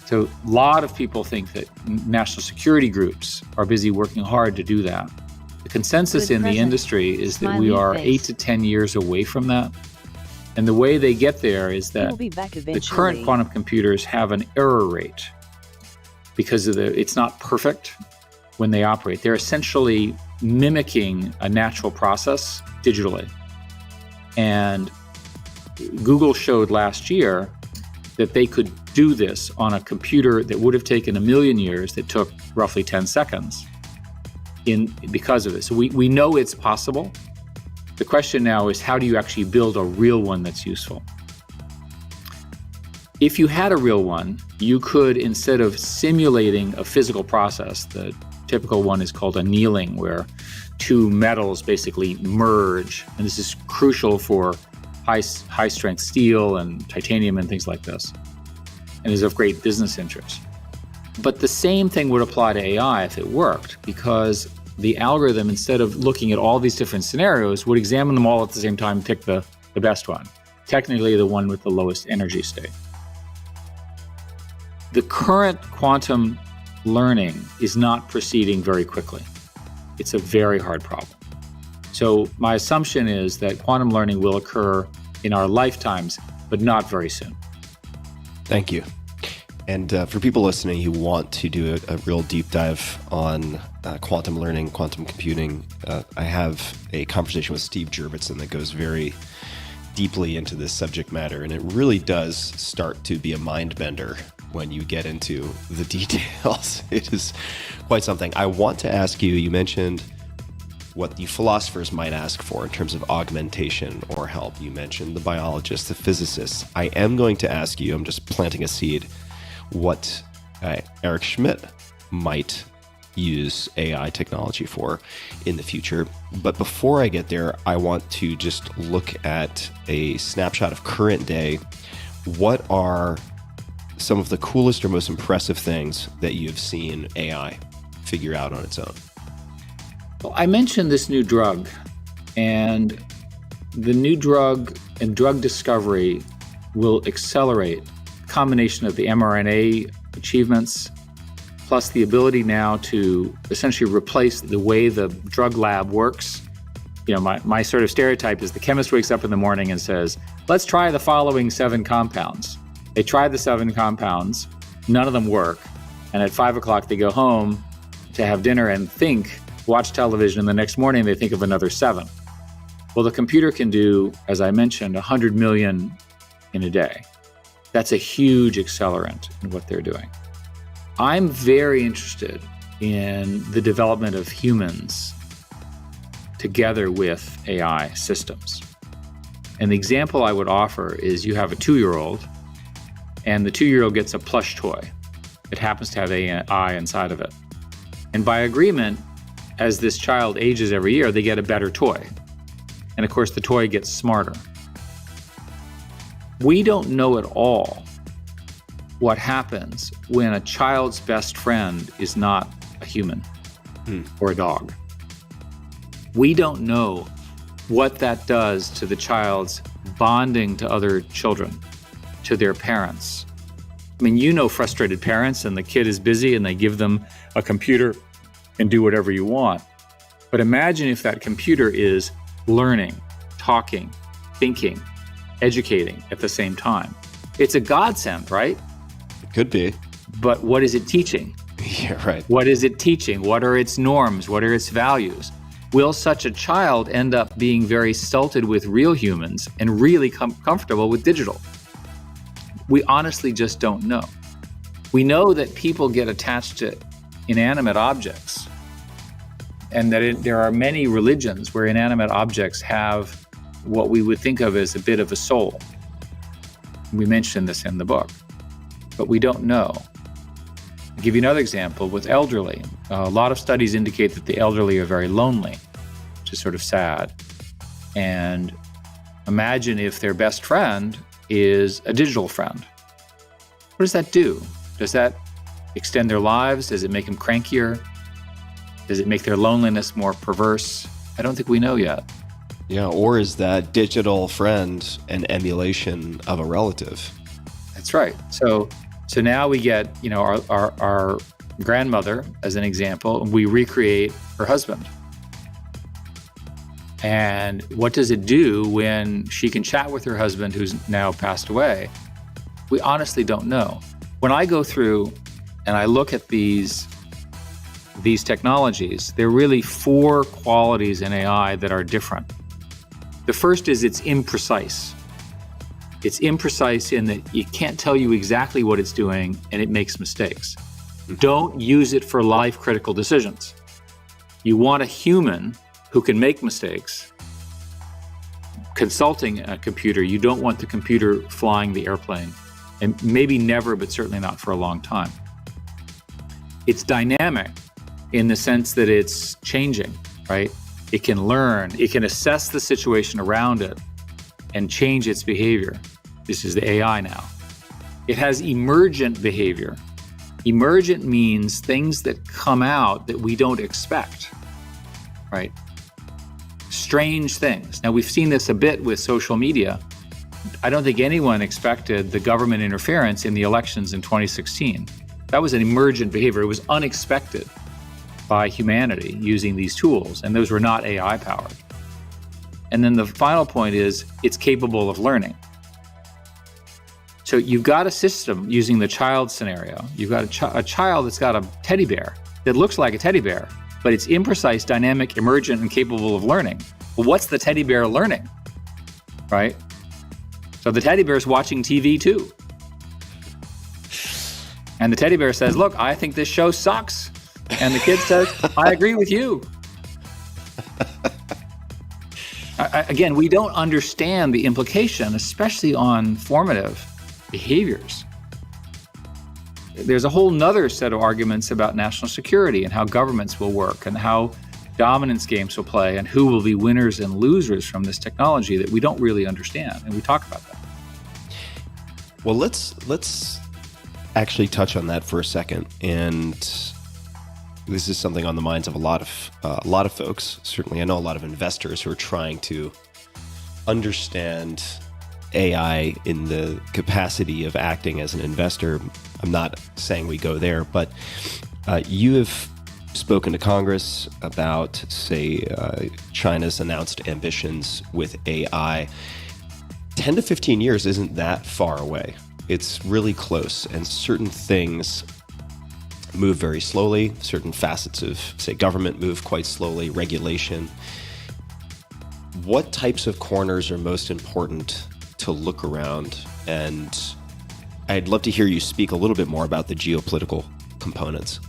So a lot of people think that national security groups are busy working hard to do that. The consensus Good in the present. industry is that we Smiley are face. 8 to 10 years away from that. And the way they get there is that It'll be back the eventually. current quantum computers have an error rate because of it's not perfect when they operate. They're essentially mimicking a natural process digitally. And Google showed last year that they could do this on a computer that would have taken 1 million years that took roughly 10 seconds because of this. So we know it's possible. The question now is, how do you actually build a real one that's useful? If you had a real one, you could, instead of simulating a physical process, the typical one is called annealing, where two metals basically merge. And this is crucial for high-strength steel and titanium and things like this, and is of great business interest. But the same thing would apply to AI if it worked, because the algorithm, instead of looking at all these different scenarios, would examine them all at the same time and pick the best one, technically the one with the lowest energy state. The current quantum learning is not proceeding very quickly. It's a very hard problem. So my assumption is that quantum learning will occur in our lifetimes, but not very soon. Thank you. And for people listening who want to do a real deep dive on quantum learning, quantum computing, I have a conversation with Steve Jurvetson that goes very deeply into this subject matter, and it really does start to be a mind bender when you get into the details. It is quite something. I want to ask you, you mentioned what the philosophers might ask for in terms of augmentation or help. You mentioned the biologists, the physicists. I am going to ask you, I'm just planting a seed, what Eric Schmidt might use AI technology for in the future. But before I get there, I want to just look at a snapshot of current day. What are some of the coolest or most impressive things that you've seen AI figure out on its own? Well, I mentioned this new drug, and the new drug and drug discovery will accelerate a combination of the mRNA achievements plus the ability now to essentially replace the way the drug lab works. You know, my sort of stereotype is the chemist wakes up in the morning and says, let's try the following 7 compounds. They try the 7 compounds, none of them work, and at 5 o'clock they go home to have dinner and think watch television, and the next morning they think of another 7. Well, the computer can do, as I mentioned, 100 million in a day. That's a huge accelerant in what they're doing. I'm very interested in the development of humans together with AI systems. And the example I would offer is you have a 2-year-old, and the 2-year-old gets a plush toy. It happens to have AI inside of it. And by agreement, as this child ages every year, they get a better toy. And of course, the toy gets smarter. We don't know at all what happens when a child's best friend is not a human or a dog. We don't know what that does to the child's bonding to other children, to their parents. I mean, you know frustrated parents, and the kid is busy and they give them a computer and do whatever you want. But imagine if that computer is learning, talking, thinking, educating at the same time. It's a godsend, right? It could be. But what is it teaching? Yeah, right. What is it teaching? What are its norms? What are its values? Will such a child end up being very stulted with real humans and really comfortable with digital? We honestly just don't know. We know that people get attached to inanimate objects, and that there are many religions where inanimate objects have what we would think of as a bit of a soul. We mention this in the book, but we don't know. I'll give you another example with elderly. A lot of studies indicate that the elderly are very lonely, which is sort of sad. And imagine if their best friend is a digital friend. What does that do? Does that extend their lives? Does it make them crankier? Does it make their loneliness more perverse? I don't think we know yet. Yeah, or is that digital friend an emulation of a relative? That's right. So now we get, our grandmother as an example, and we recreate her husband. And what does it do when she can chat with her husband who's now passed away? We honestly don't know. When I go through and I look at these technologies, there are really 4 qualities in AI that are different. The first is it's imprecise. It's imprecise in that it can't tell you exactly what it's doing, and it makes mistakes. Don't use it for life-critical decisions. You want a human who can make mistakes. Consulting a computer, you don't want the computer flying the airplane, and maybe never, but certainly not for a long time. It's dynamic in the sense that it's changing, right? It can learn, it can assess the situation around it and change its behavior. This is the AI now. It has emergent behavior. Emergent means things that come out that we don't expect, right? Strange things. Now, we've seen this a bit with social media. I don't think anyone expected the government interference in the elections in 2016. That was an emergent behavior. It was unexpected by humanity using these tools, and those were not AI powered. And then the final point is it's capable of learning. So you've got a system using the child scenario. You've got a child that's got a teddy bear that looks like a teddy bear, but it's imprecise, dynamic, emergent, and capable of learning. Well, what's the teddy bear learning, right? So the teddy bear is watching TV too. And the teddy bear says, look, I think this show sucks. And the kid says, I agree with you. Again, we don't understand the implication, especially on formative behaviors. There's a whole nother set of arguments about national security and how governments will work and how dominance games will play and who will be winners and losers from this technology that we don't really understand. And we talk about that. Well, let's actually touch on that for a second. And this is something on the minds of a lot of folks. Certainly, I know a lot of investors who are trying to understand AI in the capacity of acting as an investor. I'm not saying we go there, but you have spoken to Congress about, say, China's announced ambitions with AI. 10 to 15 years isn't that far away. It's really close, and certain things move very slowly. Certain facets of, say, government move quite slowly, regulation. What types of corners are most important to look around? And I'd love to hear you speak a little bit more about the geopolitical components.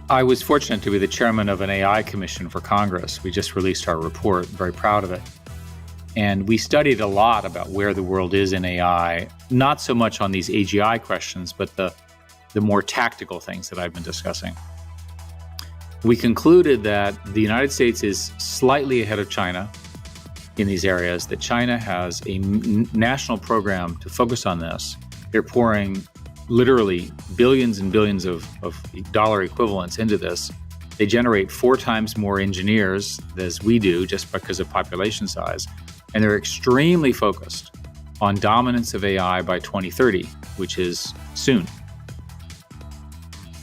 I was fortunate to be the chairman of an AI commission for Congress. We just released our report, very proud of it. And we studied a lot about where the world is in AI, not so much on these AGI questions, but the more tactical things that I've been discussing. We concluded that the United States is slightly ahead of China in these areas, that China has a national program to focus on this. They're pouring literally billions and billions of dollar equivalents into this. They generate 4 times more engineers as we do just because of population size. And they're extremely focused on dominance of AI by 2030, which is soon.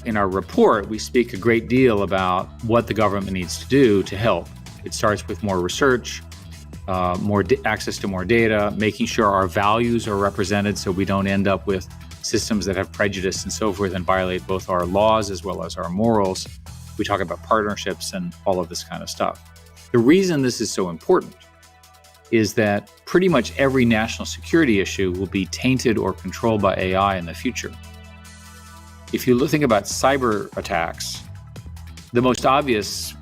In our report, we speak a great deal about what the government needs to do to help. It starts with more research, access to more data, making sure our values are represented so we don't end up with systems that have prejudice and so forth and violate both our laws as well as our morals. We talk about partnerships and all of this kind of stuff. The reason this is so important is that pretty much every national security issue will be tainted or controlled by AI in the future. If you think about cyber attacks, the most obvious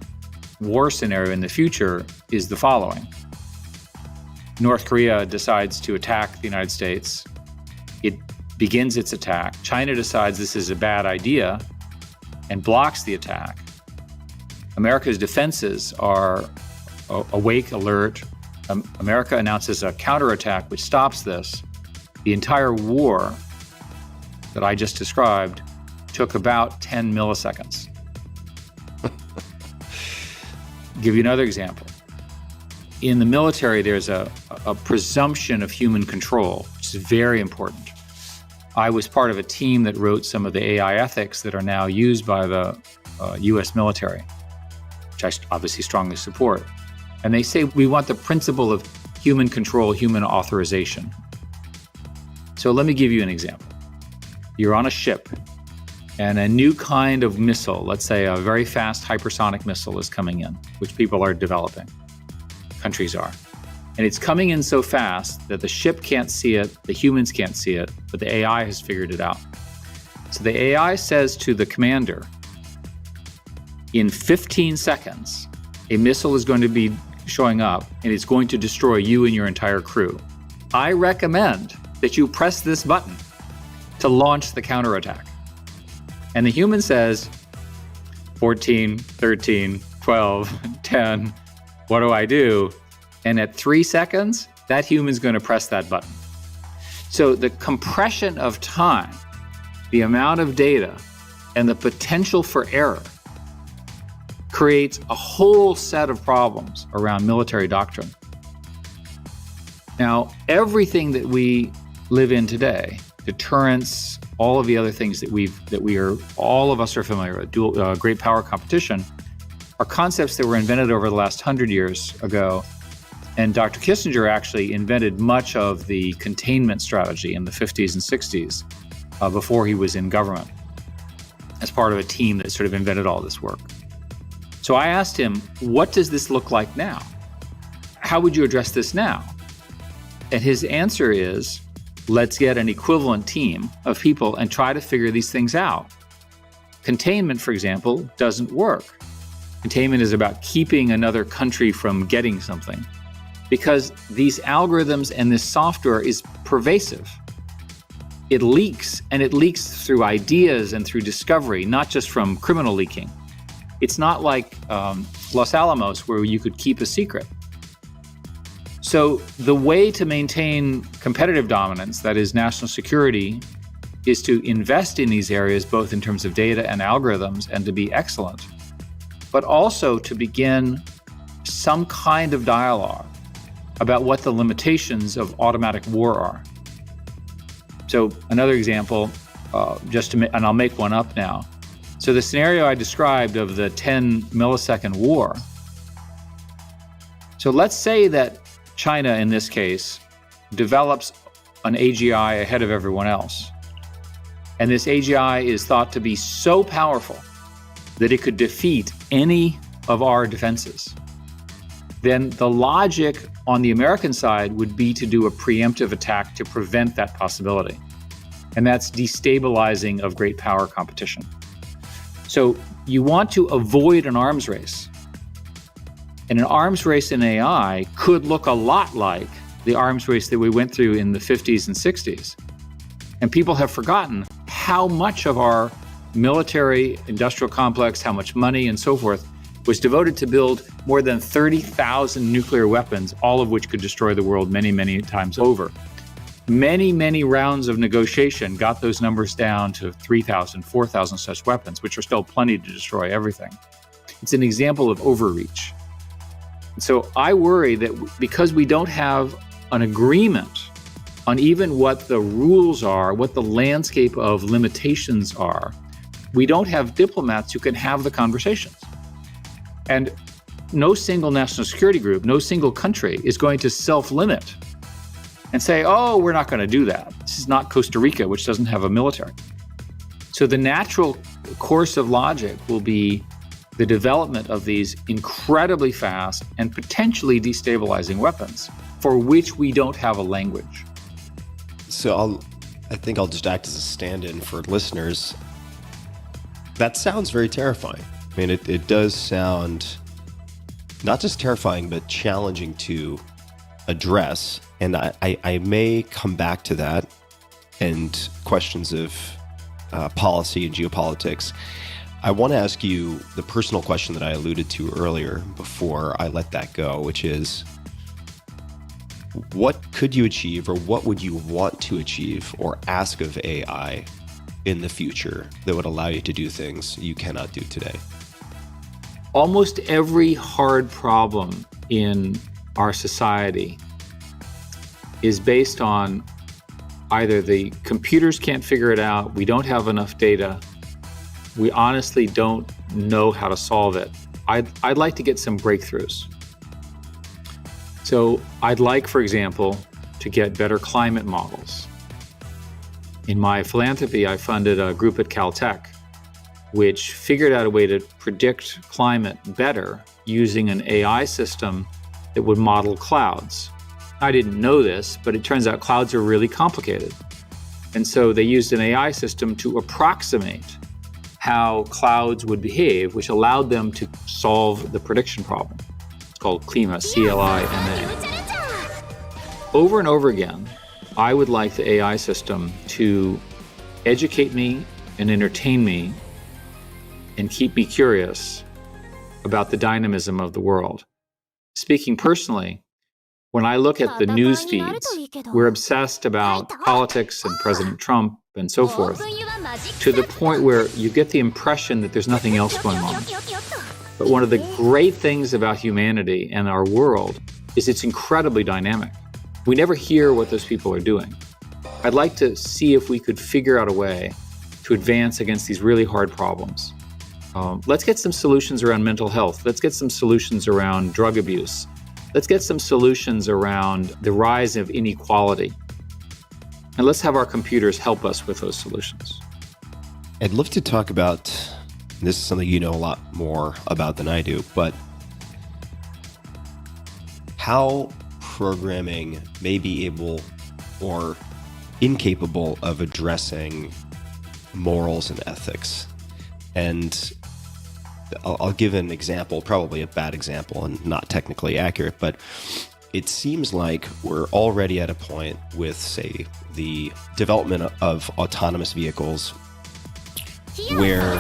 war scenario in the future is the following. North Korea decides to attack the United States. It begins its attack. China decides this is a bad idea and blocks the attack. America's defenses are awake, alert. America announces a counterattack which stops this. The entire war that I just described took about 10 milliseconds. Give you another example. In the military, there's a presumption of human control, which is very important. I was part of a team that wrote some of the AI ethics that are now used by the US military, which I obviously strongly support. And they say we want the principle of human control, human authorization. So let me give you an example. You're on a ship, and a new kind of missile, let's say a very fast hypersonic missile, is coming in, which people are developing. Countries are. And it's coming in so fast that the ship can't see it, the humans can't see it, but the AI has figured it out. So the AI says to the commander, in 15 seconds, a missile is going to be showing up and it's going to destroy you and your entire crew. I recommend that you press this button to launch the counterattack. And the human says, 14, 13, 12, 10, what do I do? And at 3 seconds, that human's going to press that button. So the compression of time, the amount of data, and the potential for error creates a whole set of problems around military doctrine. Now, everything that we live in today, deterrence, all of the other things that all of us are familiar with, great power competition, are concepts that were invented over the last 100 years ago. And Dr. Kissinger actually invented much of the containment strategy in the 50s and 60s before he was in government, as part of a team that sort of invented all this work. So I asked him, what does this look like now? How would you address this now? And his answer is, let's get an equivalent team of people and try to figure these things out. Containment, for example, doesn't work. Containment is about keeping another country from getting something, because these algorithms and this software is pervasive. It leaks, and it leaks through ideas and through discovery, not just from criminal leaking. It's not like Los Alamos, where you could keep a secret. So the way to maintain competitive dominance, that is national security, is to invest in these areas, both in terms of data and algorithms, and to be excellent, but also to begin some kind of dialogue about what the limitations of automatic war are. So another example, and I'll make one up now. So the scenario I described of the 10 millisecond war. So let's say that China, in this case, develops an AGI ahead of everyone else. and this AGI is thought to be so powerful that it could defeat any of our defenses, then the logic on the American side would be to do a preemptive attack to prevent that possibility. And that's destabilizing of great power competition. So you want to avoid an arms race. And an arms race in AI could look a lot like the arms race that we went through in the 50s and 60s. And people have forgotten how much of our military industrial complex, how much money and so forth was devoted to build more than 30,000 nuclear weapons, all of which could destroy the world many, many times over. Many, many rounds of negotiation got those numbers down to 3,000, 4,000 such weapons, which are still plenty to destroy everything. It's an example of overreach. So I worry that because we don't have an agreement on even what the rules are, what the landscape of limitations are, we don't have diplomats who can have the conversations. And no single national security group, no single country is going to self-limit and say, oh, we're not going to do that. This is not Costa Rica, which doesn't have a military. So the natural course of logic will be the development of these incredibly fast and potentially destabilizing weapons for which we don't have a language. So I think I'll just act as a stand-in for listeners. That sounds very terrifying. I mean, it does sound not just terrifying, but challenging to address. And I may come back to that and questions of policy and geopolitics. I want to ask you the personal question that I alluded to earlier before I let that go, which is, what could you achieve, or what would you want to achieve or ask of AI in the future that would allow you to do things you cannot do today? Almost every hard problem in our society is based on either the computers can't figure it out, we don't have enough data, we honestly don't know how to solve it. I'd like to get some breakthroughs. So I'd like, for example, to get better climate models. In my philanthropy, I funded a group at Caltech, which figured out a way to predict climate better using an AI system that would model clouds. I didn't know this, but it turns out clouds are really complicated. And so they used an AI system to approximate how clouds would behave, which allowed them to solve the prediction problem. It's called CLIMA, C-L-I-M-A. Over and over again, I would like the AI system to educate me and entertain me and keep me curious about the dynamism of the world. Speaking personally, when I look at the news feeds, we're obsessed about politics and President Trump and so forth, to the point where you get the impression that there's nothing else going on. But one of the great things about humanity and our world is it's incredibly dynamic. We never hear what those people are doing. I'd like to see if we could figure out a way to advance against these really hard problems. Let's get some solutions around mental health. Let's get some solutions around drug abuse. Let's get some solutions around the rise of inequality. And let's have our computers help us with those solutions. I'd love to talk about, this is something you know a lot more about than I do, but how programming may be able or incapable of addressing morals and ethics. And I'll give an example, probably a bad example and not technically accurate, but it seems like we're already at a point with, say, the development of autonomous vehicles where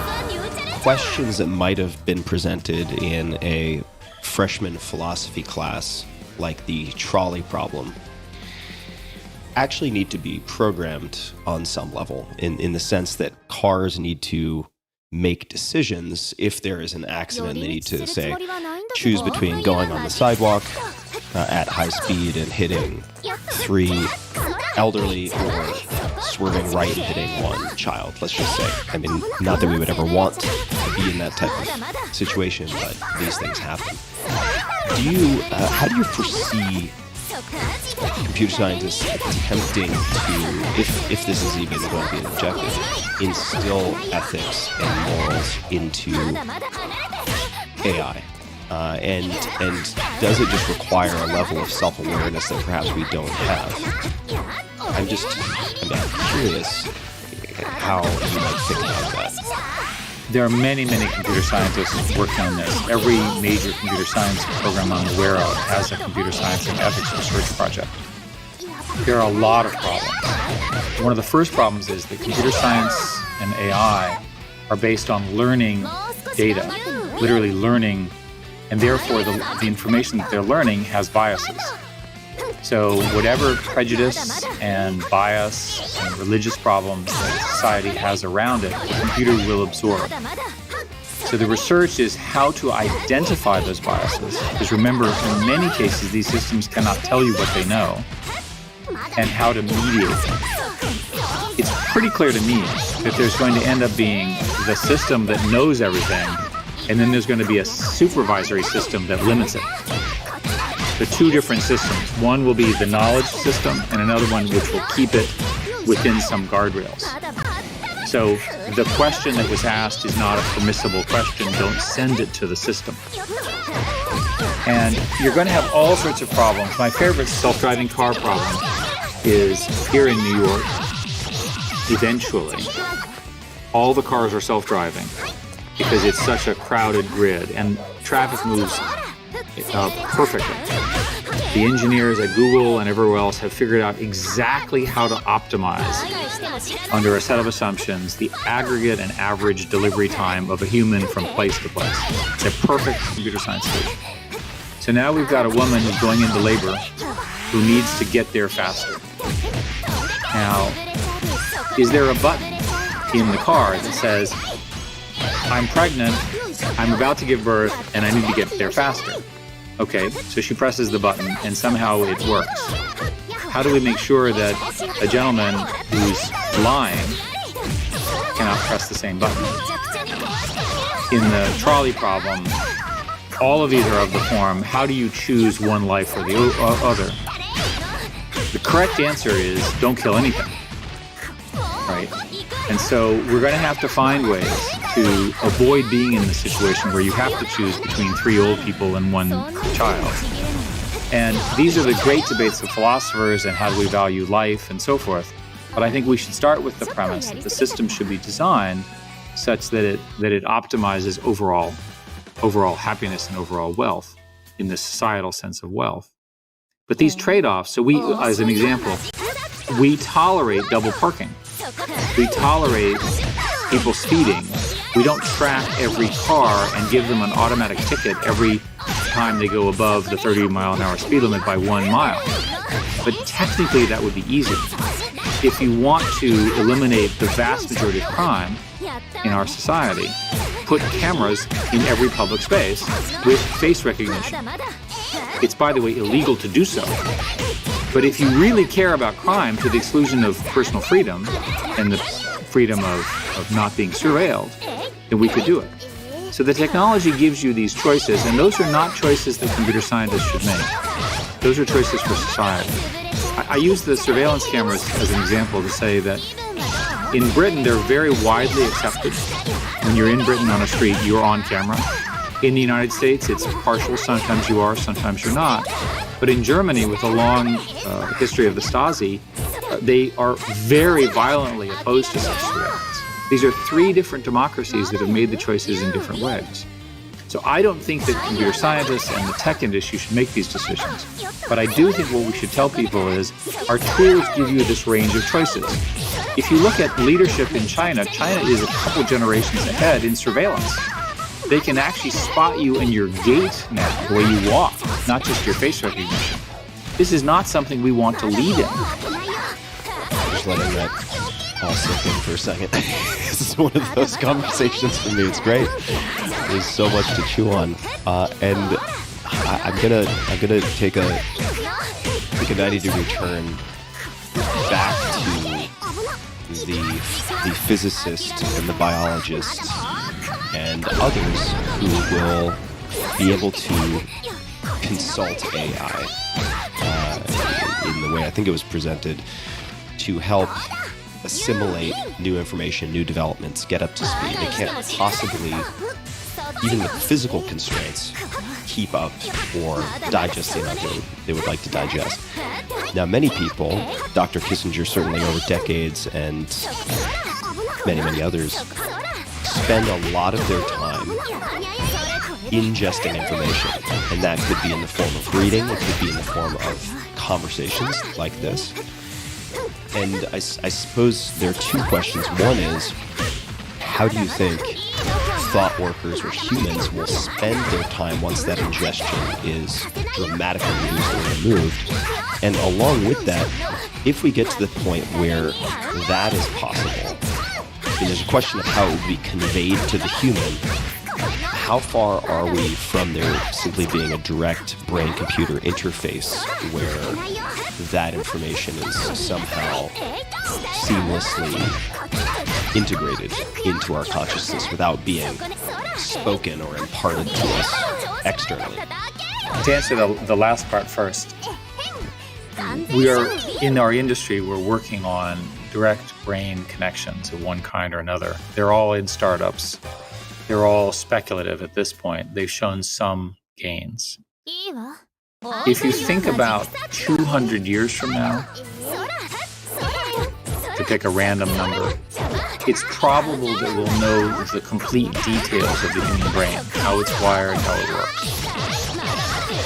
questions that might have been presented in a freshman philosophy class, like the trolley problem, actually need to be programmed on some level, in the sense that cars need to make decisions. If there is an accident, they need to, say, choose between going on the sidewalk at high speed and hitting 3 elderly, or swerving right and hitting 1 child, let's just say. I mean, not that we would ever want to be in that type of situation, but these things happen. How do you foresee computer scientists attempting to, if this is even going to be an objective, instill ethics and morals into AI? And does it just require a level of self-awareness that perhaps we don't have? I'm curious how you might think about that. There are many, many computer scientists working on this. Every major computer science program I'm aware of has a computer science and ethics research project. There are a lot of problems. One of the first problems is that computer science and AI are based on learning data, literally learning, and therefore the information that they're learning has biases. So whatever prejudice and bias and religious problems that society has around it, the computer will absorb. So the research is how to identify those biases. Because remember, in many cases, these systems cannot tell you what they know, and how to mediate them. It's pretty clear to me that there's going to end up being the system that knows everything, and then there's going to be a supervisory system that limits it. The two different systems. One will be the knowledge system, and another one which will keep it within some guardrails. So the question that was asked is not a permissible question. Don't send it to the system. And you're going to have all sorts of problems. My favorite self-driving car problem is here in New York. Eventually, all the cars are self-driving because it's such a crowded grid, and traffic moves perfectly. The engineers at Google and everywhere else have figured out exactly how to optimize, under a set of assumptions, the aggregate and average delivery time of a human from place to place. It's a perfect computer science solution. So now we've got a woman who's going into labor who needs to get there faster. Now, is there a button in the car that says, I'm pregnant, I'm about to give birth, and I need to get there faster? Okay, so she presses the button, and somehow it works. How do we make sure that a gentleman who's lying cannot press the same button? In the trolley problem, all of these are of the form, how do you choose one life or the other? The correct answer is, don't kill anything, right? And so we're going to have to find ways to avoid being in the situation where you have to choose between 3 old people and 1 child. And these are the great debates of philosophers and how do we value life and so forth. But I think we should start with the premise that the system should be designed such that it optimizes overall happiness and overall wealth in the societal sense of wealth. But these trade-offs, so we, as an example, we tolerate double parking. We tolerate people speeding. We don't track every car and give them an automatic ticket every time they go above the 30-mile-an-hour speed limit by 1 mile. But technically, that would be easy. If you want to eliminate the vast majority of crime in our society, put cameras in every public space with face recognition. It's, by the way, illegal to do so. But if you really care about crime to the exclusion of personal freedom and the freedom of not being surveilled, then we could do it. So the technology gives you these choices, and those are not choices that computer scientists should make. Those are choices for society. I use the surveillance cameras as an example to say that in Britain, they're very widely accepted. When you're in Britain on a street, you're on camera. In the United States, it's partial. Sometimes you are, sometimes you're not. But in Germany, with a long history of the Stasi, they are very violently opposed to such surveillance. These are 3 different democracies that have made the choices in different ways. So I don't think that computer scientists and the tech industry should make these decisions. But I do think what we should tell people is our tools give you this range of choices. If you look at leadership in China, China is a couple generations ahead in surveillance. They can actually spot you in your gait now, the way you walk, not just your face recognition. This is not something we want to lead in. Just letting that all sink in for a second. This is one of those conversations for me. It's great. There's so much to chew on, and I'm gonna take a 90-degree turn back to the physicist and the biologist and others who will be able to consult AI presented in the way I think it was presented to help assimilate new information, new developments, get up to speed. They can't possibly, even with physical constraints, keep up or digest the amount they would like to digest. Now, many people, Dr. Kissinger certainly over decades and many others, spend a lot of their time ingesting information. And that could be in the form of reading, it could be in the form of conversations like this. And I suppose there are two questions. One is, how do you think thought workers or humans will spend their time once that ingestion is dramatically reduced or removed? And along with that, if we get to the point where that is possible, and there's a question of how it would be conveyed to the human, how far are we from there simply being a direct brain-computer interface where that information is somehow seamlessly integrated into our consciousness without being spoken or imparted to us externally? To answer the last part first, we are, in our industry, we're working on direct brain connections of one kind or another. They're all in startups. They're all speculative at this point. They've shown some gains. If you think about 200 years from now, to pick a random number, it's probable that we'll know the complete details of the human brain, how it's wired, how it works.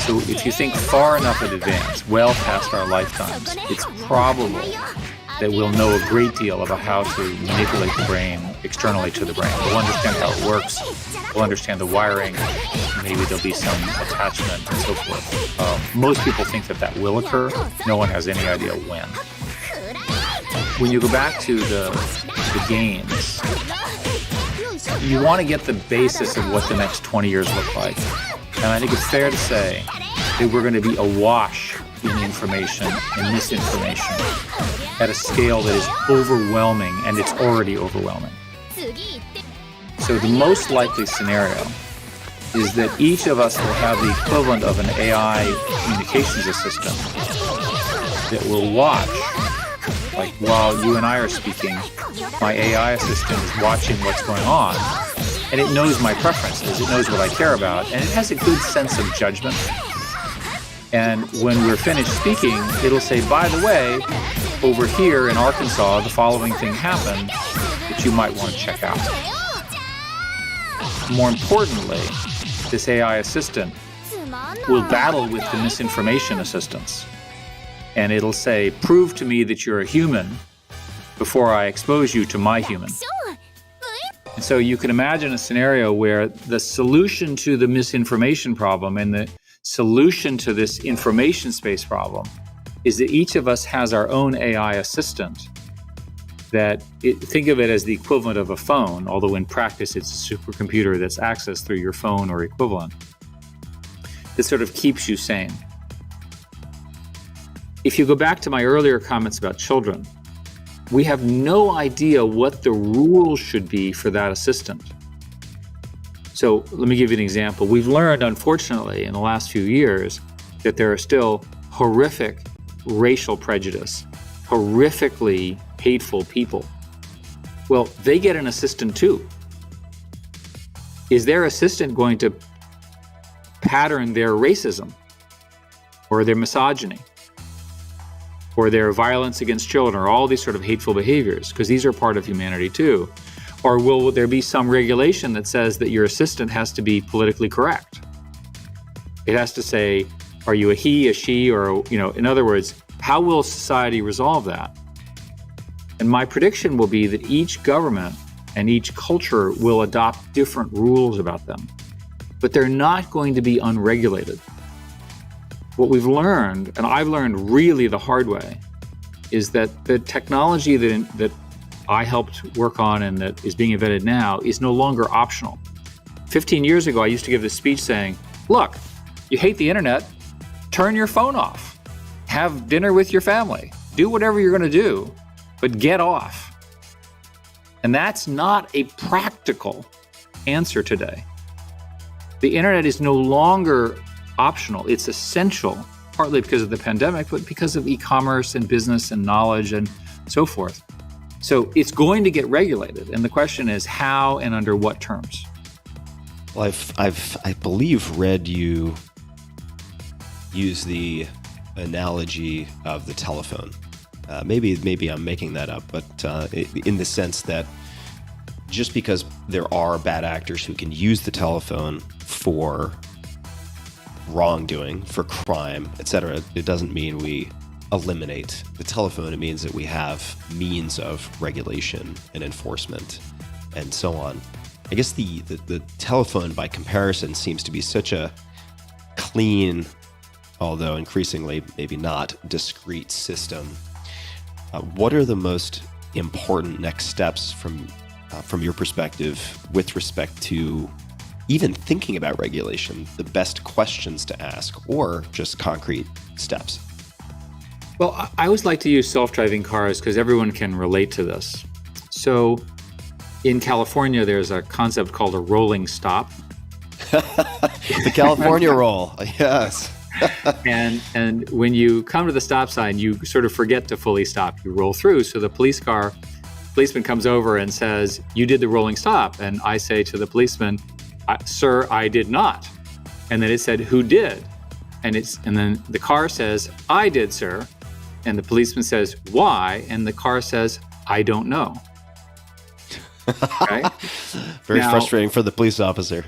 So if you think far enough in advance, well past our lifetimes, it's probable that we'll know a great deal about how to manipulate the brain externally to the brain. We'll understand how it works, we'll understand the wiring, maybe there'll be some attachment and so forth. Most people think that will occur. No one has any idea when. When you go back to the gains, you want to get the basis of what the next 20 years look like. And I think it's fair to say that we're going to be awash in information and misinformation at a scale that is overwhelming, and it's already overwhelming. So the most likely scenario is that each of us will have the equivalent of an AI communications assistant that will watch, like while you and I are speaking, my AI assistant is watching what's going on, and it knows my preferences, it knows what I care about, and it has a good sense of judgment. And when we're finished speaking, it'll say, by the way, over here in Arkansas, the following thing happened that you might want to check out. More importantly, this AI assistant will battle with the misinformation assistants. And it'll say, prove to me that you're a human before I expose you to my human. And so you can imagine a scenario where the solution to the misinformation problem and the solution to this information space problem is that each of us has our own AI assistant think of it as the equivalent of a phone, although in practice it's a supercomputer that's accessed through your phone or equivalent, that sort of keeps you sane. If you go back to my earlier comments about children, we have no idea what the rules should be for that assistant. So let me give you an example. We've learned, unfortunately, in the last few years, that there are still horrific racial prejudice, horrifically hateful people. Well, they get an assistant too. Is their assistant going to pattern their racism or their misogyny or their violence against children or all these sort of hateful behaviors? Because these are part of humanity too. Or will there be some regulation that says that your assistant has to be politically correct? It has to say, are you a he, a she, or, in other words, how will society resolve that? And my prediction will be that each government and each culture will adopt different rules about them, but they're not going to be unregulated. What we've learned, and I've learned really the hard way, is that the technology that I helped work on and that is being invented now is no longer optional. 15 years ago, I used to give this speech saying, look, you hate the internet, turn your phone off, have dinner with your family, do whatever you're going to do, but get off. And that's not a practical answer today. The internet is no longer optional, it's essential partly because of the pandemic, but because of e-commerce and business and knowledge and so forth. So it's going to get regulated. And the question is how and under what terms? Well, I believe read you use the analogy of the telephone. Maybe I'm making that up, but in the sense that just because there are bad actors who can use the telephone for wrongdoing, for crime, etc., it doesn't mean we eliminate the telephone. It means that we have means of regulation and enforcement and so on. I guess the telephone, by comparison, seems to be such a clean, although increasingly maybe not, discrete system. What are the most important next steps from your perspective with respect to even thinking about regulation, the best questions to ask, or just concrete steps? Well, I always like to use self-driving cars because everyone can relate to this. So in California, there's a concept called a rolling stop. The California roll, yes. And when you come to the stop sign, you sort of forget to fully stop. You roll through. So the policeman comes over and says, "You did the rolling stop." And I say to the policeman, "Sir, I did not." And then it said, "Who did?" And then the car says, "I did, sir." And the policeman says, "Why?" And the car says, "I don't know." Okay? Very frustrating for the police officer.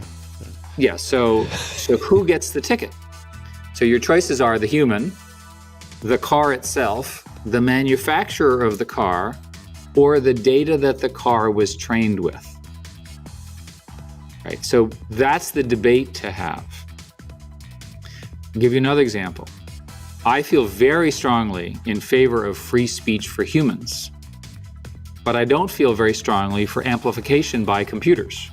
Yeah, so who gets the ticket? So your choices are the human, the car itself, the manufacturer of the car, or the data that the car was trained with. Right? So that's the debate to have. I'll give you another example. I feel very strongly in favor of free speech for humans, but I don't feel very strongly for amplification by computers.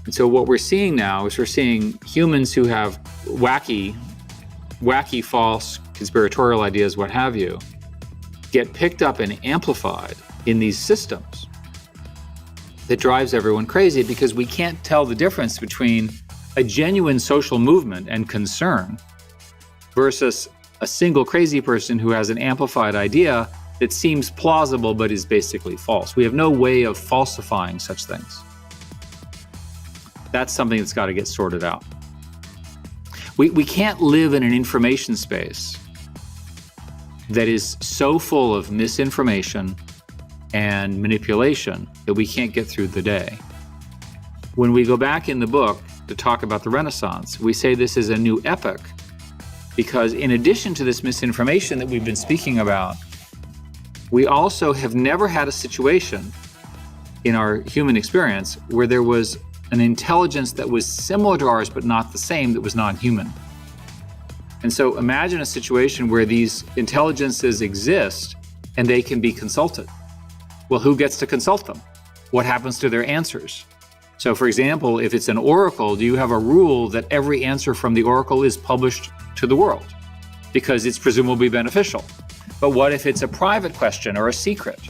And so what we're seeing now is we're seeing humans who have wacky, false, conspiratorial ideas, what have you, get picked up and amplified in these systems that drives everyone crazy because we can't tell the difference between a genuine social movement and concern versus a single crazy person who has an amplified idea that seems plausible but is basically false. We have no way of falsifying such things. That's something that's got to get sorted out. We can't live in an information space that is so full of misinformation and manipulation that we can't get through the day. When we go back in the book to talk about the Renaissance, we say this is a new epoch because in addition to this misinformation that we've been speaking about, we also have never had a situation in our human experience where there was an intelligence that was similar to ours but not the same, that was non-human. And so imagine a situation where these intelligences exist and they can be consulted. Well, who gets to consult them? What happens to their answers? So for example, if it's an oracle, do you have a rule that every answer from the oracle is published to the world? Because it's presumably beneficial. But what if it's a private question or a secret?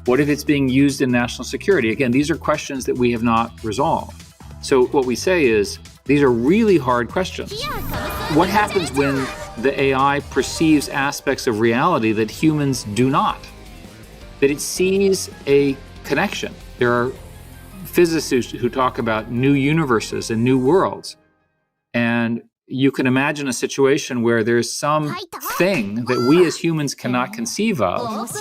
What if it's being used in national security? Again, these are questions that we have not resolved. So what we say is, these are really hard questions. What happens when the AI perceives aspects of reality that humans do not? That it sees a connection. There are physicists who talk about new universes and new worlds. And you can imagine a situation where there's some thing that we as humans cannot conceive of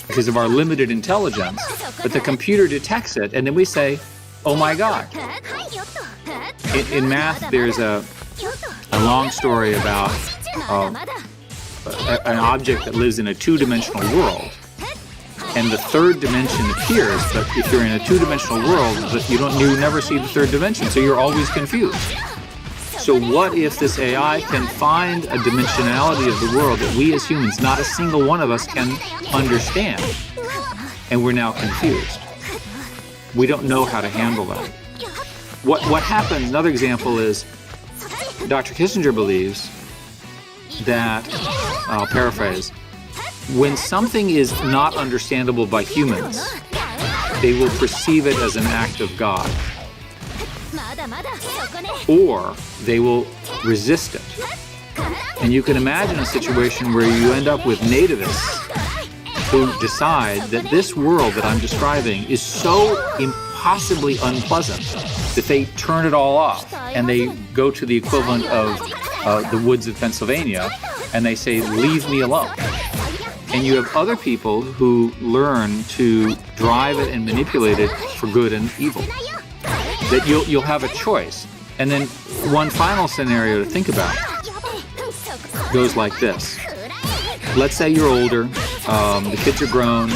because of our limited intelligence, but the computer detects it, and then we say, oh my God. In math, there's a long story about an object that lives in a two-dimensional world. And the third dimension appears, but if you're in a two-dimensional world, you never see the third dimension, so you're always confused. So what if this AI can find a dimensionality of the world that we as humans, not a single one of us, can understand? And we're now confused. We don't know how to handle that. What happens, another example is, Dr. Kissinger believes that, I'll paraphrase, when something is not understandable by humans, they will perceive it as an act of God, or they will resist it. And you can imagine a situation where you end up with nativists who decide that this world that I'm describing is so impossibly unpleasant that they turn it all off and they go to the equivalent of the woods of Pennsylvania and they say, leave me alone. And you have other people who learn to drive it and manipulate it for good and evil. That you'll have a choice. And then one final scenario to think about goes like this. Let's say you're older, the kids are grown,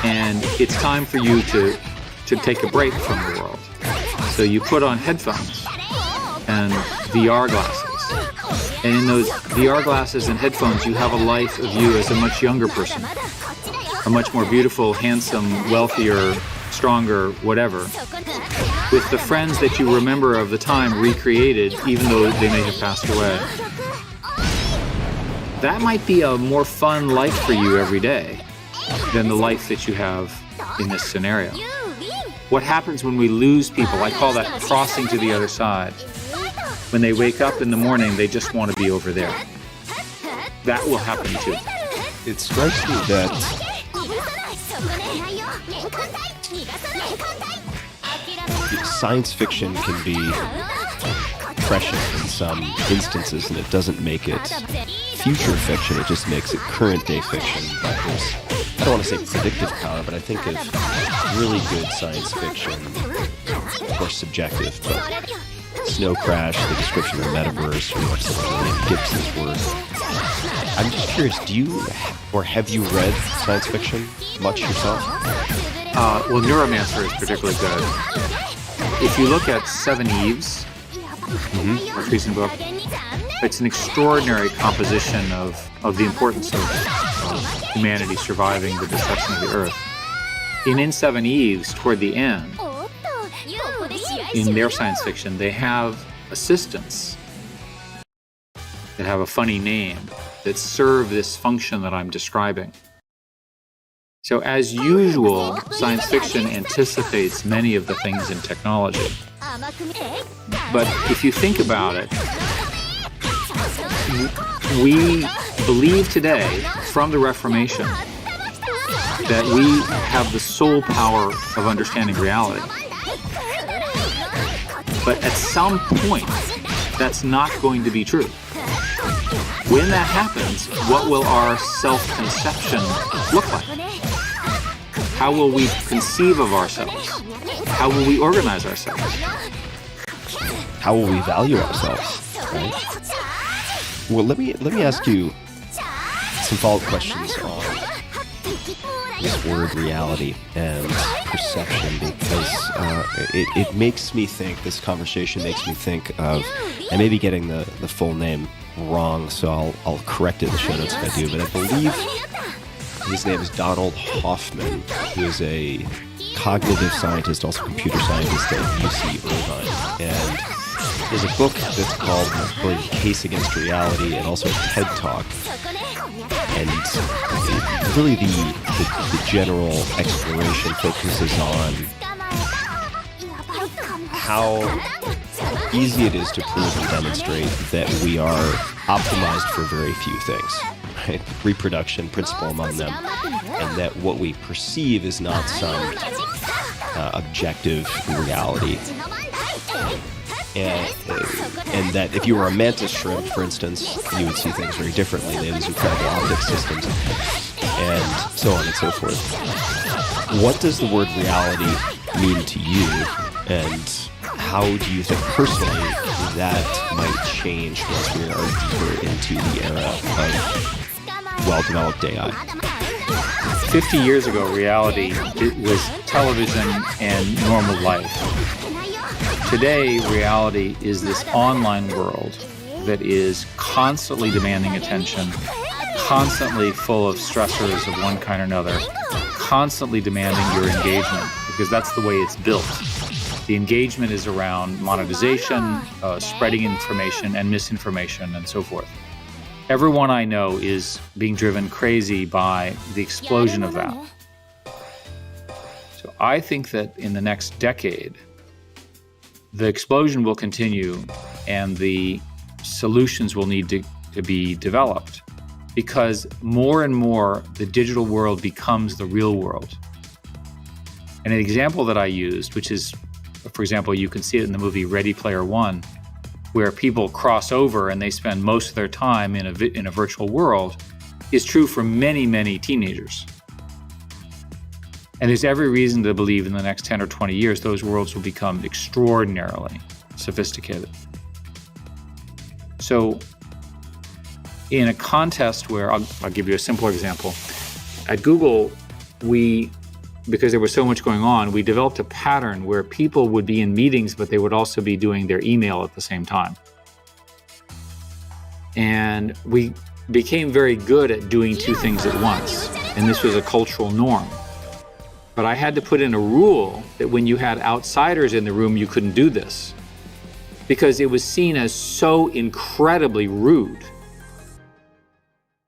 and it's time for you to take a break from the world. So you put on headphones and VR glasses. And in those VR glasses and headphones, you have a life of you as a much younger person, a much more beautiful, handsome, wealthier, stronger, whatever, with the friends that you remember of the time recreated, even though they may have passed away. That might be a more fun life for you every day than the life that you have in this scenario. What happens when we lose people? I call that crossing to the other side. When they wake up in the morning, they just want to be over there. That will happen too. It strikes me that science fiction can be prescient in some instances, and it doesn't make it future fiction, it just makes it current day fiction. But I don't want to say predictive power, but I think of really good science fiction, of course subjective, but Snow Crash, the description of the metaverse, or Gibson's work. I'm just curious, do you or have you read science fiction much yourself? Well, Neuromancer is particularly good. If you look at Seven Eves, most recent book, it's an extraordinary composition of the importance of humanity surviving the destruction of the earth. In Seven Eves, toward the end, in their science fiction, they have assistants that have a funny name that serve this function that I'm describing. So as usual, science fiction anticipates many of the things in technology. But if you think about it, we believe today, from the Reformation, that we have the sole power of understanding reality. But at some point, that's not going to be true. When that happens, what will our self-conception look like? How will we conceive of ourselves? How will we organize ourselves? How will we value ourselves? Right? Well, let me ask you some follow-up questions on this word reality and perception, because it makes me think, this conversation makes me think of, I may be getting the full name wrong, so I'll correct it in the show notes if I do, but I believe his name is Donald Hoffman, who is a cognitive scientist, also computer scientist at UC Irvine. And there's a book that's called, I believe, Case Against Reality, and also a TED Talk. And really the general exploration focuses on how easy it is to prove and demonstrate that we are optimized for very few things. Right? Reproduction, principle among them, and that what we perceive is not some objective reality. And that if you were a mantis shrimp, for instance, you would see things very differently. They have these incredible optic systems, and so on and so forth. What does the word reality mean to you, and how do you think personally that might change once we are deeper into the era of well-developed AI? 50 years ago, reality was television and normal life. Today, reality is this online world that is constantly demanding attention, constantly full of stressors of one kind or another, constantly demanding your engagement, because that's the way it's built. The engagement is around monetization, spreading information and misinformation, and so forth. Everyone I know is being driven crazy by the explosion of that. So I think that in the next decade, the explosion will continue, and the solutions will need to to be developed because more and more the digital world becomes the real world. And an example that I used, which is, for example, you can see it in the movie Ready Player One, where people cross over and they spend most of their time in a virtual world, is true for many, many teenagers. And there's every reason to believe in the next 10 or 20 years, those worlds will become extraordinarily sophisticated. So in a contest where, I'll give you a simple example. At Google, because there was so much going on, we developed a pattern where people would be in meetings, but they would also be doing their email at the same time. And we became very good at doing two things at once. And this was a cultural norm. But I had to put in a rule that when you had outsiders in the room, you couldn't do this, because it was seen as so incredibly rude,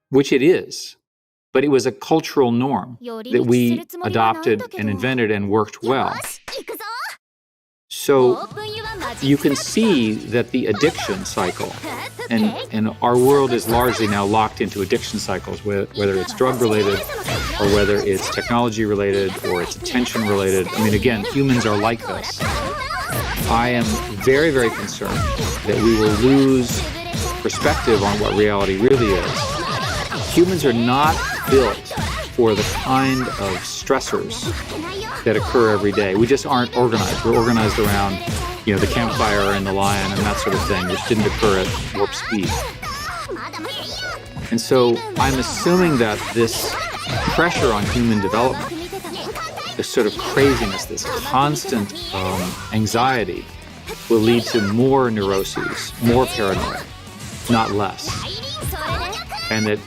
which it is. But it was a cultural norm that we adopted and invented and worked well. So you can see that the addiction cycle, and our world is largely now locked into addiction cycles, whether it's drug-related or whether it's technology-related or it's attention-related. I mean, again, humans are like this. I am very, very concerned that we will lose perspective on what reality really is. Humans are not built for the kind of stressors that occur every day. We just aren't organized. We're organized around, the campfire and the lion and that sort of thing, which didn't occur at warp speed. And so I'm assuming that this pressure on human development, this sort of craziness, this constant anxiety, will lead to more neuroses, more paranoia, not less. And that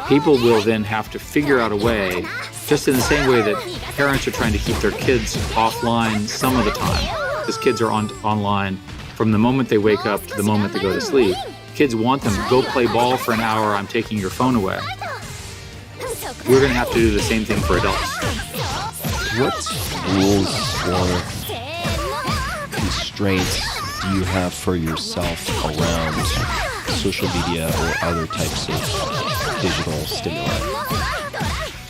people will then have to figure out a way, just in the same way that parents are trying to keep their kids offline some of the time, because kids are online from the moment they wake up to the moment they go to sleep. Kids want them to go play ball for an hour, I'm taking your phone away. We're going to have to do the same thing for adults. What rules or constraints do you have for yourself around social media or other types of digital stimuli?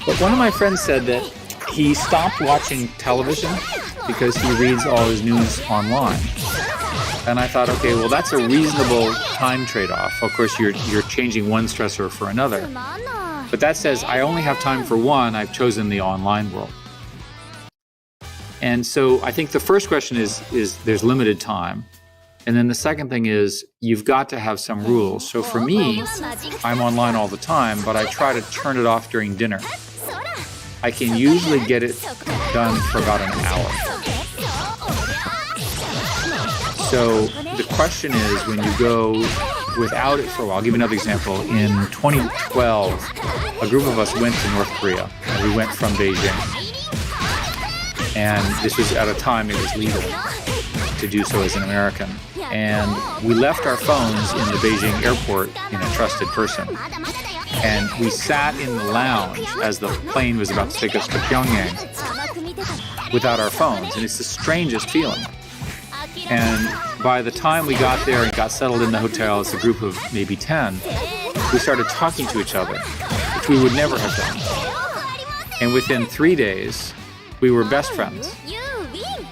But one of my friends said that he stopped watching television because he reads all his news online. And I thought, okay, well, that's a reasonable time trade-off. Of course, you're changing one stressor for another. But that says, I only have time for one. I've chosen the online world. And so I think the first question is there's limited time. And then the second thing is, you've got to have some rules. So for me, I'm online all the time, but I try to turn it off during dinner. I can usually get it done for about an hour. So the question is, when you go without it for a while, I'll give you another example. In 2012, a group of us went to North Korea. We went from Beijing. And this was at a time it was legal to do so as an American. And we left our phones in the Beijing airport in a trusted person. And we sat in the lounge as the plane was about to take us to Pyongyang without our phones. And it's the strangest feeling. And by the time we got there and got settled in the hotel as a group of maybe 10, we started talking to each other, which we would never have done. And within 3 days, we were best friends.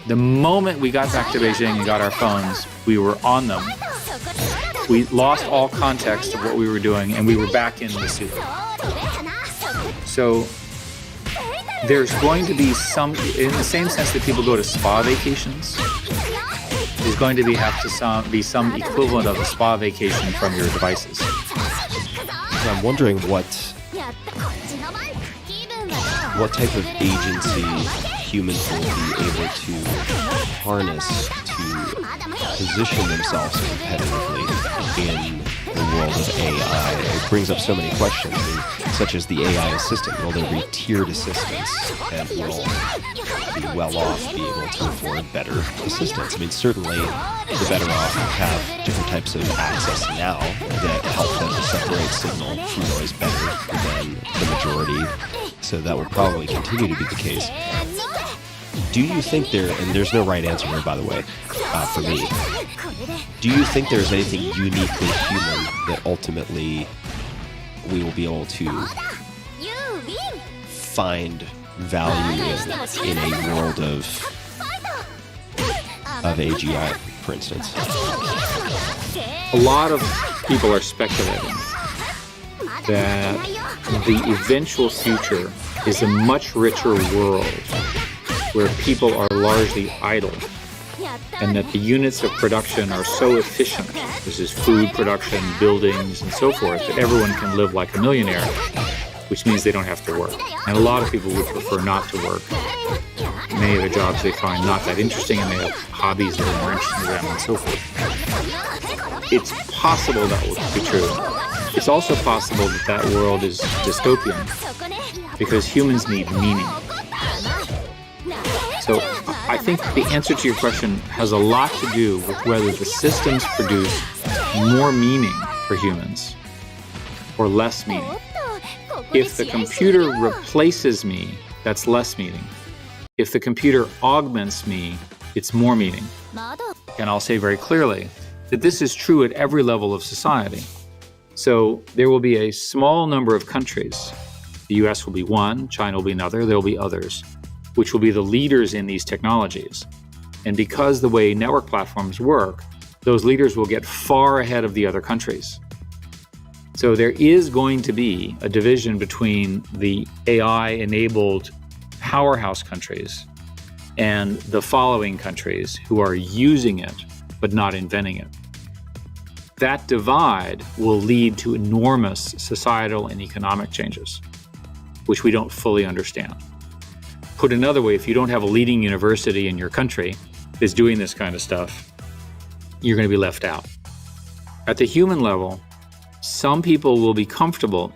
The moment we got back to Beijing and got our phones, we were on them. We lost all context of what we were doing, and we were back in the city. So there's going to be some, in the same sense that people go to spa vacations, there's going to be some equivalent of a spa vacation from your devices. I'm wondering what type of agency humans will be able to harness to position themselves competitively in the world of AI. It brings up so many questions, such as the AI assistant. Will there be tiered assistants, and will the well-off be able to afford better assistants? I mean, certainly the better off have different types of access now that help them to separate signal from noise better than the majority. So that would probably continue to be the case. Do you think and there's no right answer here, by the way, for me, do you think there's anything uniquely human that ultimately we will be able to find value in a world of AGI, for instance? A lot of people are speculating that the eventual future is a much richer world where people are largely idle, and that the units of production are so efficient, this is food production, buildings, and so forth, that everyone can live like a millionaire, which means they don't have to work. And a lot of people would prefer not to work. Many of the jobs they find not that interesting, and they have hobbies that are more interesting to them, and so forth. It's possible that will be true. It's also possible that that world is dystopian, because humans need meaning. So I think the answer to your question has a lot to do with whether the systems produce more meaning for humans or less meaning. If the computer replaces me, that's less meaning. If the computer augments me, it's more meaning. And I'll say very clearly that this is true at every level of society. So there will be a small number of countries. The US will be one, China will be another, there will be others, which will be the leaders in these technologies. And because the way network platforms work, those leaders will get far ahead of the other countries. So there is going to be a division between the AI-enabled powerhouse countries and the following countries who are using it but not inventing it. That divide will lead to enormous societal and economic changes, which we don't fully understand. Put another way, if you don't have a leading university in your country that's doing this kind of stuff, you're going to be left out. At the human level, some people will be comfortable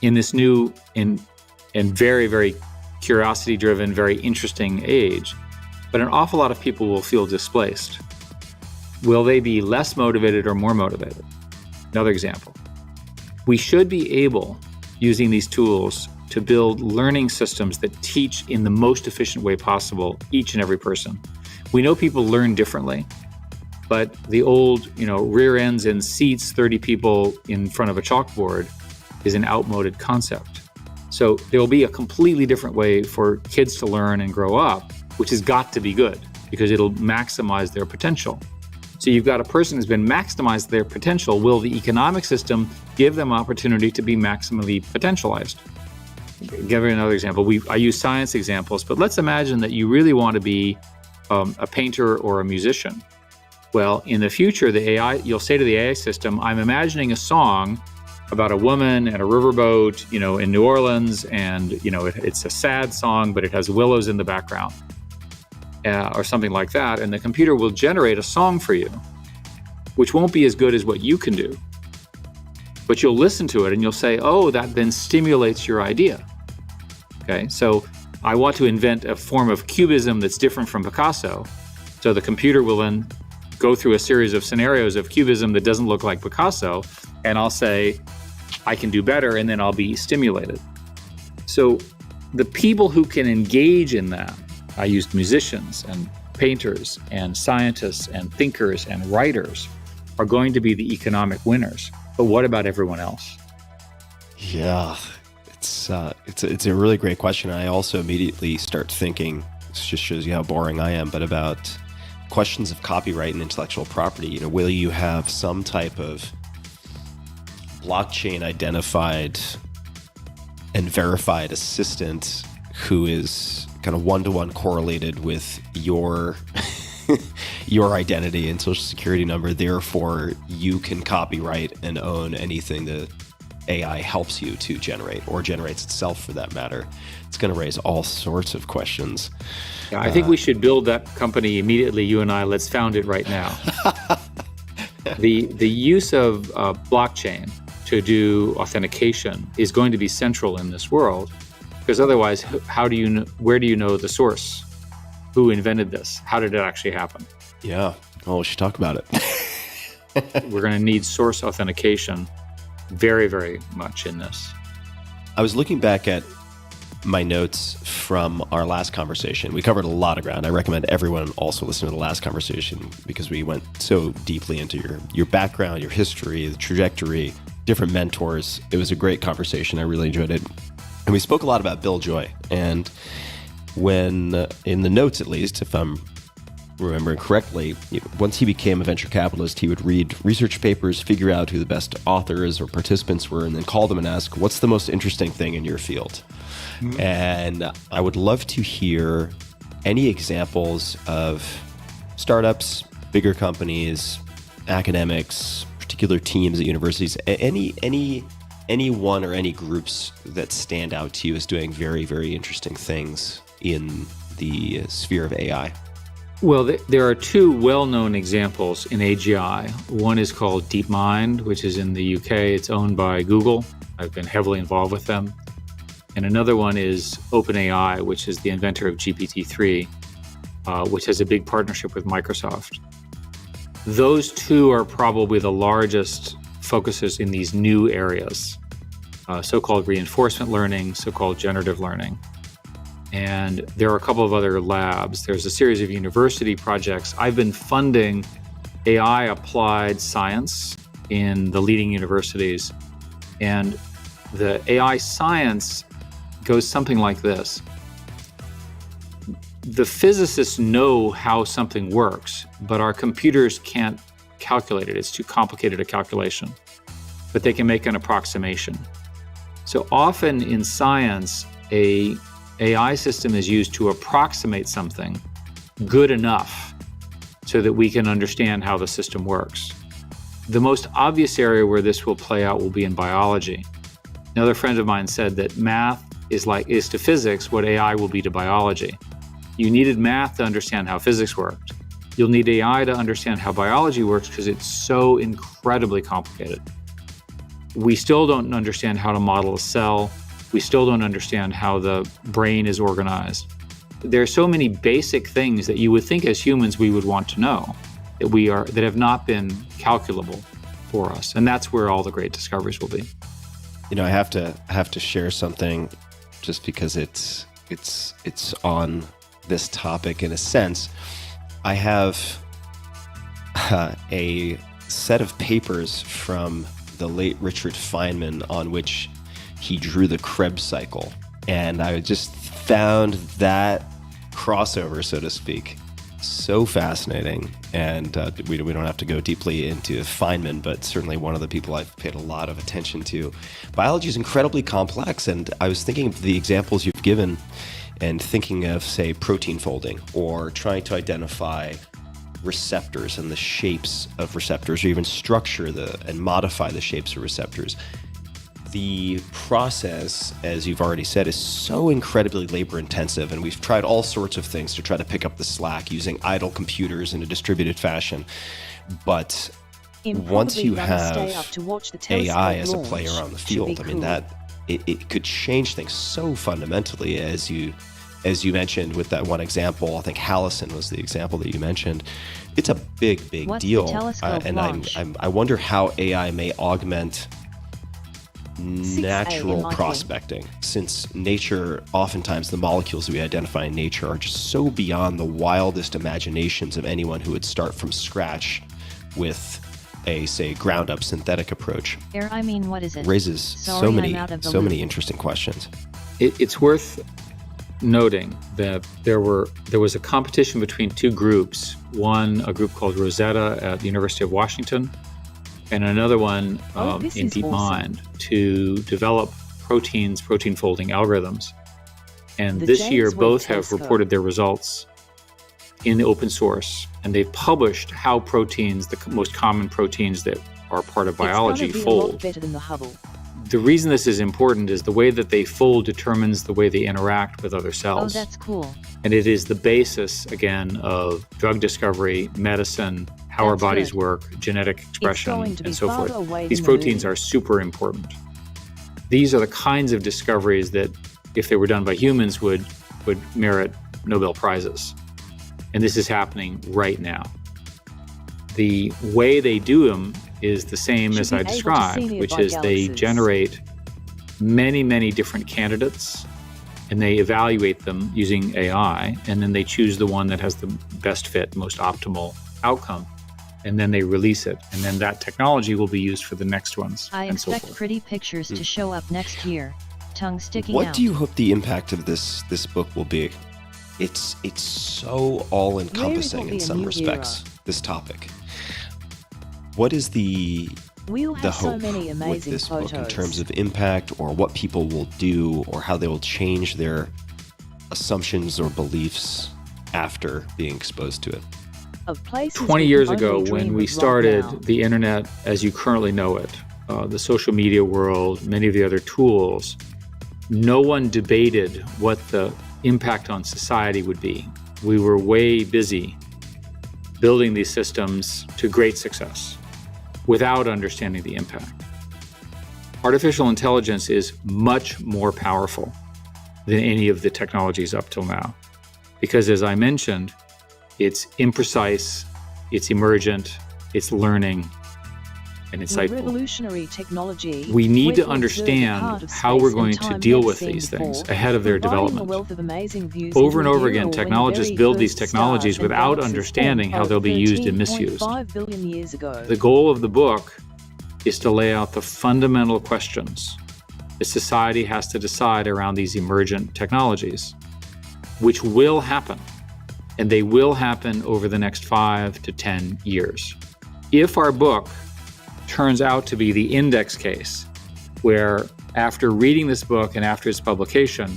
in this new and very, very curiosity-driven, very interesting age, but an awful lot of people will feel displaced. Will they be less motivated or more motivated? Another example. We should be able, using these tools, to build learning systems that teach in the most efficient way possible each and every person. We know people learn differently, but the old, rear ends and seats, 30 people in front of a chalkboard is an outmoded concept. So there will be a completely different way for kids to learn and grow up, which has got to be good because it'll maximize their potential. So you've got a person who's been maximized their potential. Will the economic system give them opportunity to be maximally potentialized? Give you another example. I use science examples, but let's imagine that you really want to be a painter or a musician. Well, in the future, you'll say to the AI system, I'm imagining a song about a woman and a riverboat, in New Orleans, and it's a sad song, but it has willows in the background, or something like that. And the computer will generate a song for you, which won't be as good as what you can do. But you'll listen to it and you'll say, oh, that then stimulates your idea. Okay, so I want to invent a form of cubism that's different from Picasso. So the computer will then go through a series of scenarios of cubism that doesn't look like Picasso, and I'll say, I can do better, and then I'll be stimulated. So the people who can engage in that, I used musicians and painters and scientists and thinkers and writers, are going to be the economic winners. But what about everyone else? Yeah, it's a really great question. I also immediately start thinking, this just shows you how boring I am, but about questions of copyright and intellectual property. Will you have some type of blockchain identified and verified assistant who is kind of one-to-one correlated with your your identity and social security number, therefore you can copyright and own anything that AI helps you to generate or generates itself for that matter? It's going to raise all sorts of questions. Yeah, I think we should build that company immediately, you and I. Let's found it right now. The use of blockchain to do authentication is going to be central in this world, because otherwise, where do you know the source? Who invented this? How did it actually happen? Yeah. Well, we should talk about it. We're going to need source authentication very, very much in this. I was looking back at my notes from our last conversation. We covered a lot of ground. I recommend everyone also listen to the last conversation because we went so deeply into your background, your history, the trajectory, different mentors. It was a great conversation. I really enjoyed it. And we spoke a lot about Bill Joy. And when, in the notes at least, if I'm remembering correctly, once he became a venture capitalist, he would read research papers, figure out who the best authors or participants were, and then call them and ask, what's the most interesting thing in your field? Mm-hmm. And I would love to hear any examples of startups, bigger companies, academics, particular teams at universities, any one or any groups that stand out to you as doing very, very interesting things in the sphere of AI. Well, there are two well-known examples in AGI. One is called Deepmind, which is in the UK. It's owned by Google. I've been heavily involved with them. And another one is OpenAI, which is the inventor of GPT-3, which has a big partnership with Microsoft. Those two are probably the largest focuses in these new areas, so-called reinforcement learning, so-called generative learning. And there are a couple of other labs. There's a series of university projects. I've been funding AI applied science in the leading universities. And the AI science goes something like this. The physicists know how something works, but our computers can't calculate it. It's too complicated a calculation, but they can make an approximation. So often in science, a AI system is used to approximate something good enough so that we can understand how the system works. The most obvious area where this will play out will be in biology. Another friend of mine said that math is to physics what AI will be to biology. You needed math to understand how physics worked. You'll need AI to understand how biology works because it's so incredibly complicated. We still don't understand how to model a cell. We still don't understand how the brain is organized. There are so many basic things that you would think as humans we would want to know that have not been calculable for us. And that's where all the great discoveries will be. You know, I have to share something just because it's on this topic in a sense. I have a set of papers from the late Richard Feynman on which he drew the Krebs cycle. And I just found that crossover, so to speak, so fascinating. And we don't have to go deeply into Feynman, but certainly one of the people I've paid a lot of attention to. Biology is incredibly complex. And I was thinking of the examples you've given and thinking of, say, protein folding or trying to identify receptors and the shapes of receptors, or even structure and modify the shapes of receptors. The process, as you've already said, is so incredibly labor intensive, and we've tried all sorts of things to try to pick up the slack using idle computers in a distributed fashion. But once you have AI as a player on the field, I mean, that it could change things so fundamentally, as you mentioned with that one example. I think Hallison was the example that you mentioned. It's a big deal, and I wonder how AI may augment natural prospecting, since nature, oftentimes the molecules we identify in nature are just so beyond the wildest imaginations of anyone who would start from scratch with a, say, ground-up synthetic approach. What is it? Raises so many interesting questions. It's worth noting that there was a competition between two groups. One, a group called Rosetta at the University of Washington, and another one in Deepmind to develop protein folding algorithms. And this year, both have reported their results in the open source, and they've published how proteins, the most common proteins that are part of biology, fold. The reason this is important is the way that they fold determines the way they interact with other cells. Oh, that's cool. And it is the basis, again, of drug discovery, medicine, how our bodies work, genetic expression, and so forth. These proteins are super important. These are the kinds of discoveries that, if they were done by humans, would merit Nobel Prizes. And this is happening right now. The way they do them is the same as I described, which is they generate many different candidates and they evaluate them using AI, and then they choose the one that has the best fit, most optimal outcome, and then they release it, and then that technology will be used for the next ones. I and so expect forth. pretty pictures to show up next year, tongue sticking What out. do you hope the impact of this book will be? It's so all-encompassing Really in be a some new respects, this topic. What is the We'll have so hope many with amazing this photos. book in terms of impact, or what people will do, or how they will change their assumptions or beliefs after being exposed to it? Of places 20 we years can ago, only when dream we of right started now. the internet as you currently know it, the social media world, many of the other tools, no one debated what the impact on society would be. We were way busy building these systems to great success without understanding the impact. Artificial intelligence is much more powerful than any of the technologies up till now. Because as I mentioned, it's imprecise, it's emergent, it's learning, and With insightful. revolutionary technology, We need to we're understand part of how space we're and going to time deal never with seen these before, things ahead of their providing a development. wealth of amazing views Over into and an over era again, when the technologists very build these first technologies stars and without galaxies understanding how formed they'll be used and 13.5 misused. billion years ago. The goal of the book is to lay out the fundamental questions that society has to decide around these emergent technologies, which will happen, and they will happen over the next 5 to 10 years. If our book turns out to be the index case, where after reading this book and after its publication,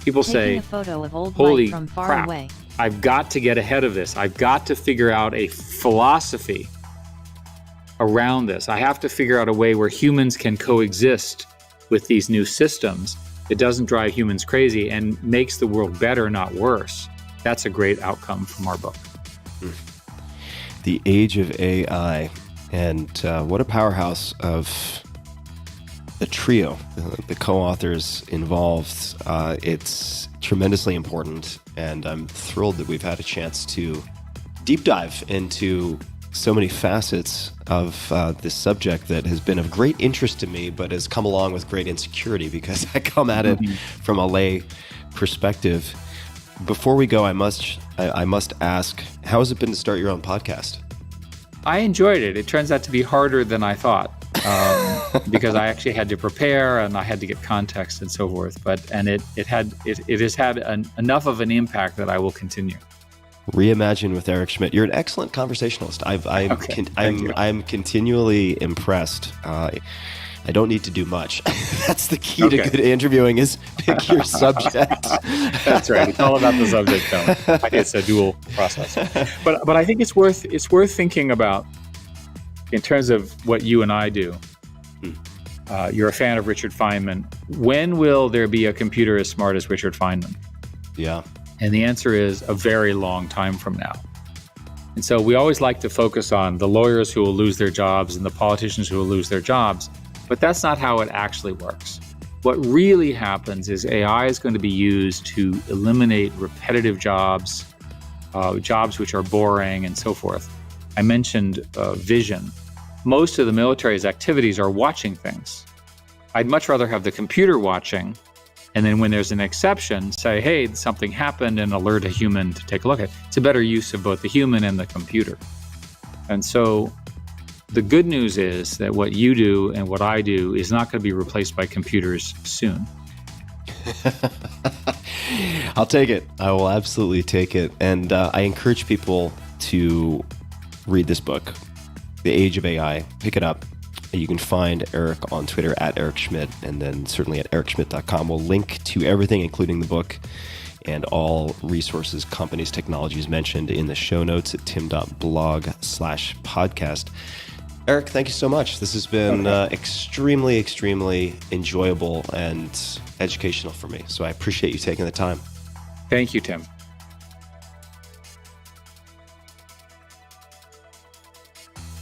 people Taking say, a photo of old holy light from far crap, away. I've got to get ahead of this. I've got to figure out a philosophy around this. I have to figure out a way where humans can coexist with these new systems that doesn't drive humans crazy and makes the world better, not worse. That's a great outcome from our book. The age of AI, and what a powerhouse of the trio, the co-authors involved. It's tremendously important, and I'm thrilled that we've had a chance to deep dive into so many facets of this subject that has been of great interest to me, but has come along with great insecurity because I come at it from a lay perspective. Before we go, I must ask, how has it been to start your own podcast? I enjoyed it. It turns out to be harder than I thought because I actually had to prepare and I had to get context and so forth. It has had enough of an impact that I will continue. Reimagine with Eric Schmidt. You're an excellent conversationalist. I'm continually impressed. I don't need to do much. That's the key to good interviewing, is pick your subject. That's right. It's all about the subject, though. It's a dual process. But I think it's worth thinking about in terms of what you and I do. You're a fan of Richard Feynman. When will there be a computer as smart as Richard Feynman? Yeah. And the answer is a very long time from now. And so we always like to focus on the lawyers who will lose their jobs and the politicians who will lose their jobs. But that's not how it actually works. What really happens is AI is going to be used to eliminate repetitive jobs, jobs which are boring and so forth. I mentioned vision. Most of the military's activities are watching things. I'd much rather have the computer watching, and then when there's an exception, say, hey, something happened, and alert a human to take a look at it. It's a better use of both the human and the computer. And so the good news is that what you do and what I do is not going to be replaced by computers soon. I'll take it. I will absolutely take it. And I encourage people to read this book, The Age of AI. Pick it up. You can find Eric on Twitter at Eric Schmidt, and then certainly at ericschmidt.com. We'll link to everything, including the book and all resources, companies, technologies mentioned in the show notes at tim.blog/podcast. Eric, thank you so much. This has been extremely, extremely enjoyable and educational for me. So I appreciate you taking the time. Thank you, Tim.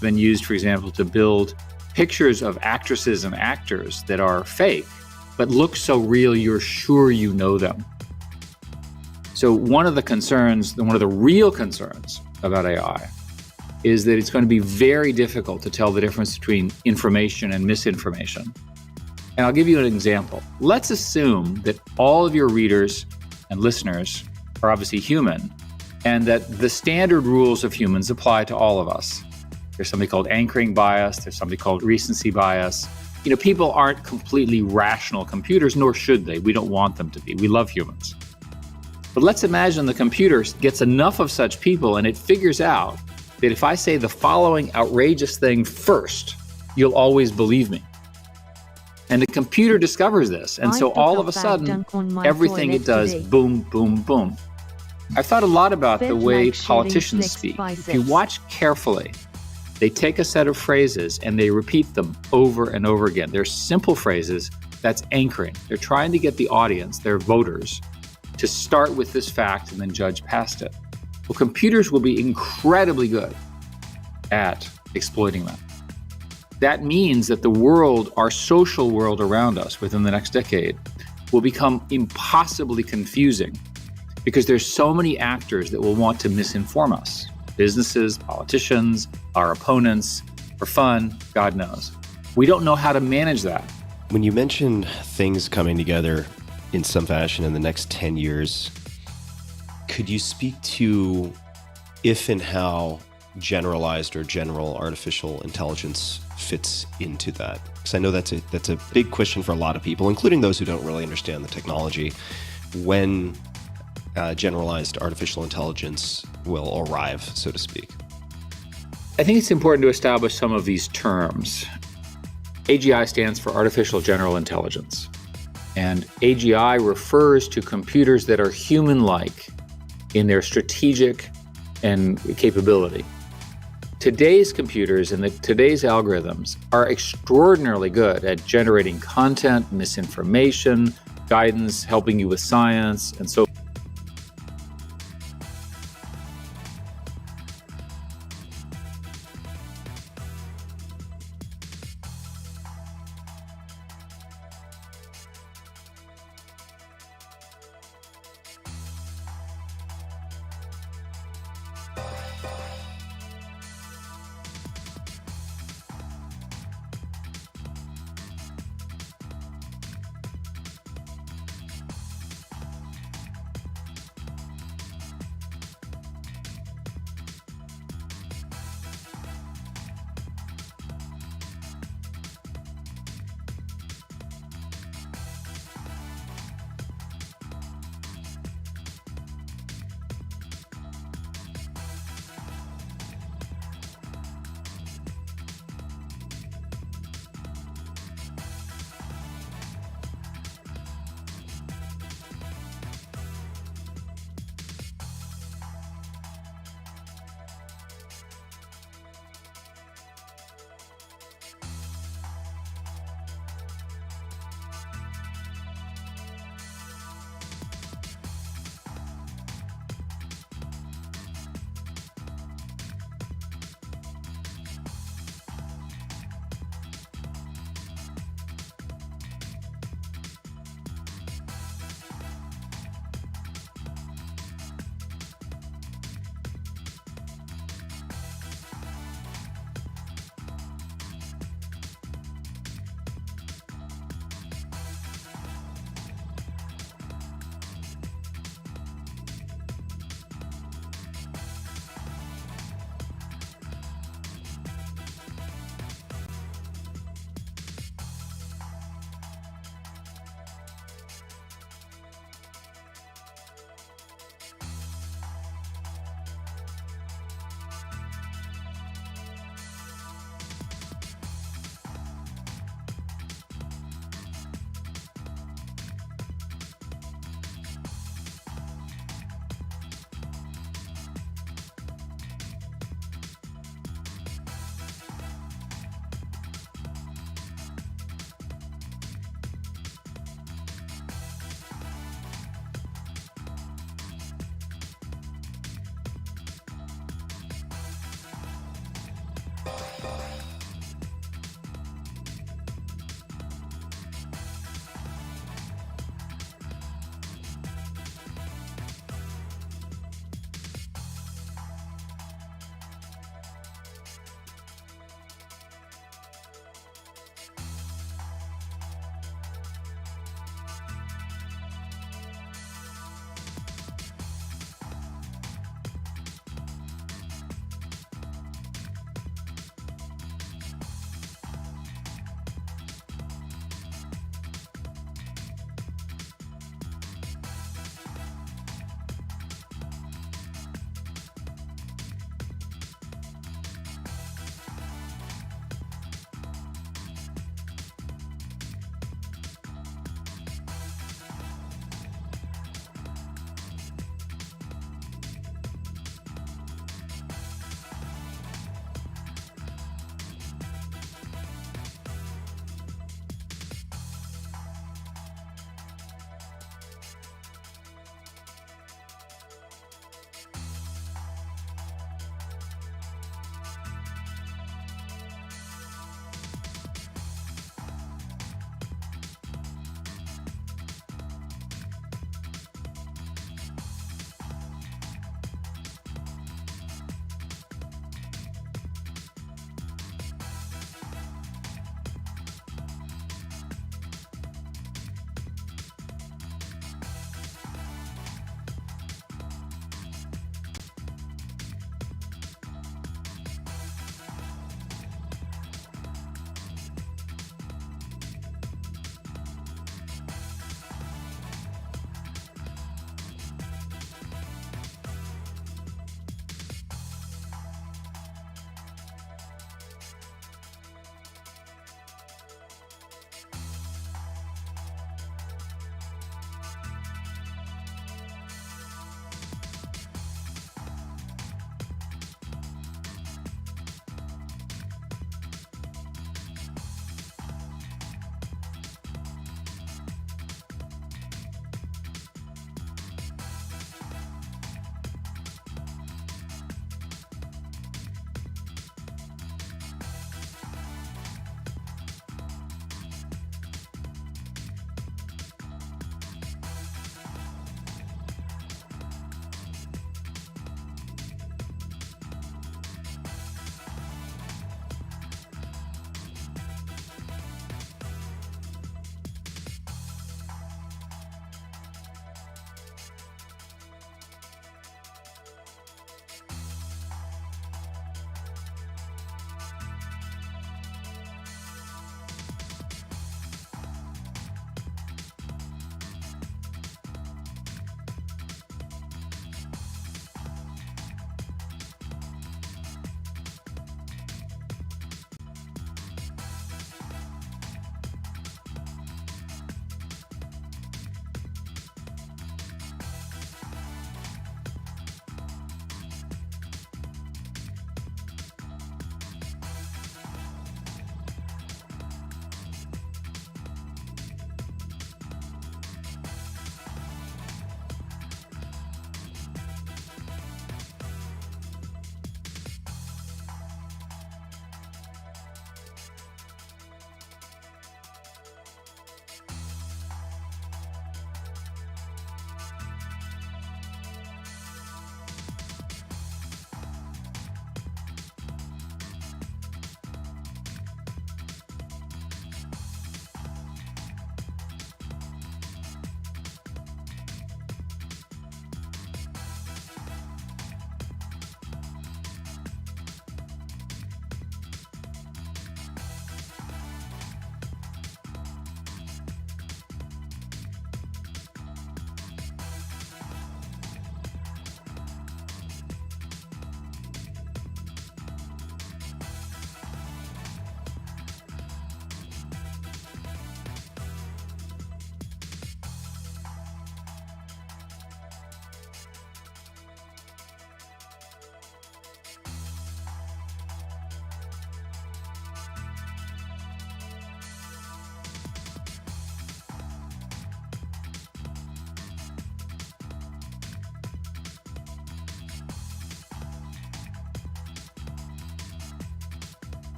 Been used, for example, to build pictures of actresses and actors that are fake, but look so real you're sure you know them. So one of the real concerns about AI is that it's going to be very difficult to tell the difference between information and misinformation. And I'll give you an example. Let's assume that all of your readers and listeners are obviously human, and that the standard rules of humans apply to all of us. There's something called anchoring bias. There's something called recency bias. People aren't completely rational computers, nor should they. We don't want them to be. We love humans. But let's imagine the computer gets enough of such people and it figures out that if I say the following outrageous thing first, you'll always believe me. And the computer discovers this. And so all of a sudden, everything it does, boom, boom, boom. I've thought a lot about the way politicians speak. If you watch carefully, they take a set of phrases and they repeat them over and over again. They're simple phrases. That's anchoring. They're trying to get the audience, their voters, to start with this fact and then judge past it. Well, computers will be incredibly good at exploiting that. That means that the world, our social world around us within the next decade, will become impossibly confusing because there's so many actors that will want to misinform us. Businesses, politicians, our opponents, for fun, God knows. We don't know how to manage that. When you mention things coming together in some fashion in the next 10 years, could you speak to if and how generalized or general artificial intelligence fits into that? Because I know that's a big question for a lot of people, including those who don't really understand the technology. When generalized artificial intelligence will arrive, so to speak? I think it's important to establish some of these terms. AGI stands for Artificial General Intelligence. And AGI refers to computers that are human-like in their strategic and capability. Today's computers and today's algorithms are extraordinarily good at generating content, misinformation, guidance, helping you with science, and so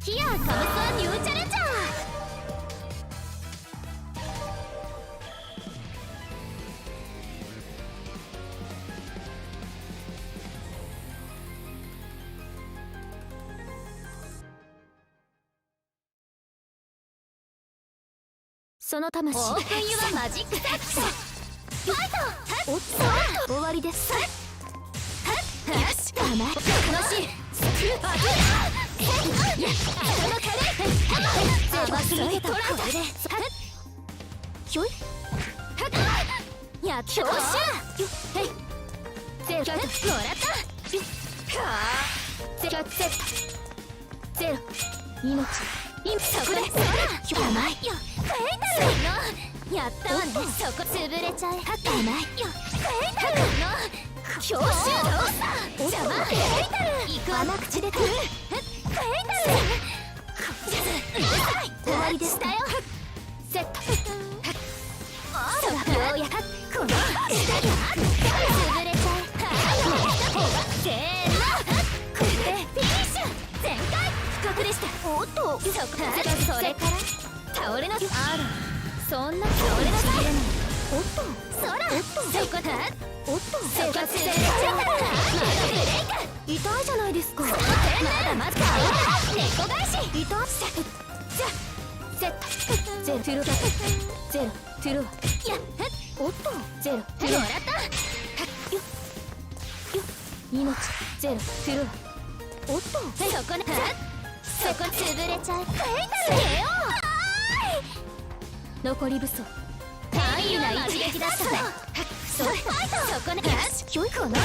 ヒアカブスはニューチャレンジャー。その魂オープンユアマジックサックスファイト。おっと終わりです。よし甘い楽しいスクーパー頭軽いゼバス見てたこれでひょいやっとおっしゃへいゼロもらったゼロゼロ命そこでそら甘いよフェイタルのやったわね。そこ潰れちゃえ甘いよフェイタルの強襲どうした邪魔フェイタル行く甘口で来るフェイタルうるさい終わりでしたよセットそこようやこの潰れちゃえせーのこれでフィニッシュ全開不覚でした。おっとそれから倒れなさい。あらそんな倒れなさい。おっとそらそこだおっと生活で痛いじゃないですか。まだまだ猫返し痛いじゃセットゼロトゥルゼロトゥルはやおっとゼロトゥルもらったよ命ゼロトゥルはおっとそこねそこ潰れちゃえフェイタル残り武装安易な一撃だったね。そこねよしこの走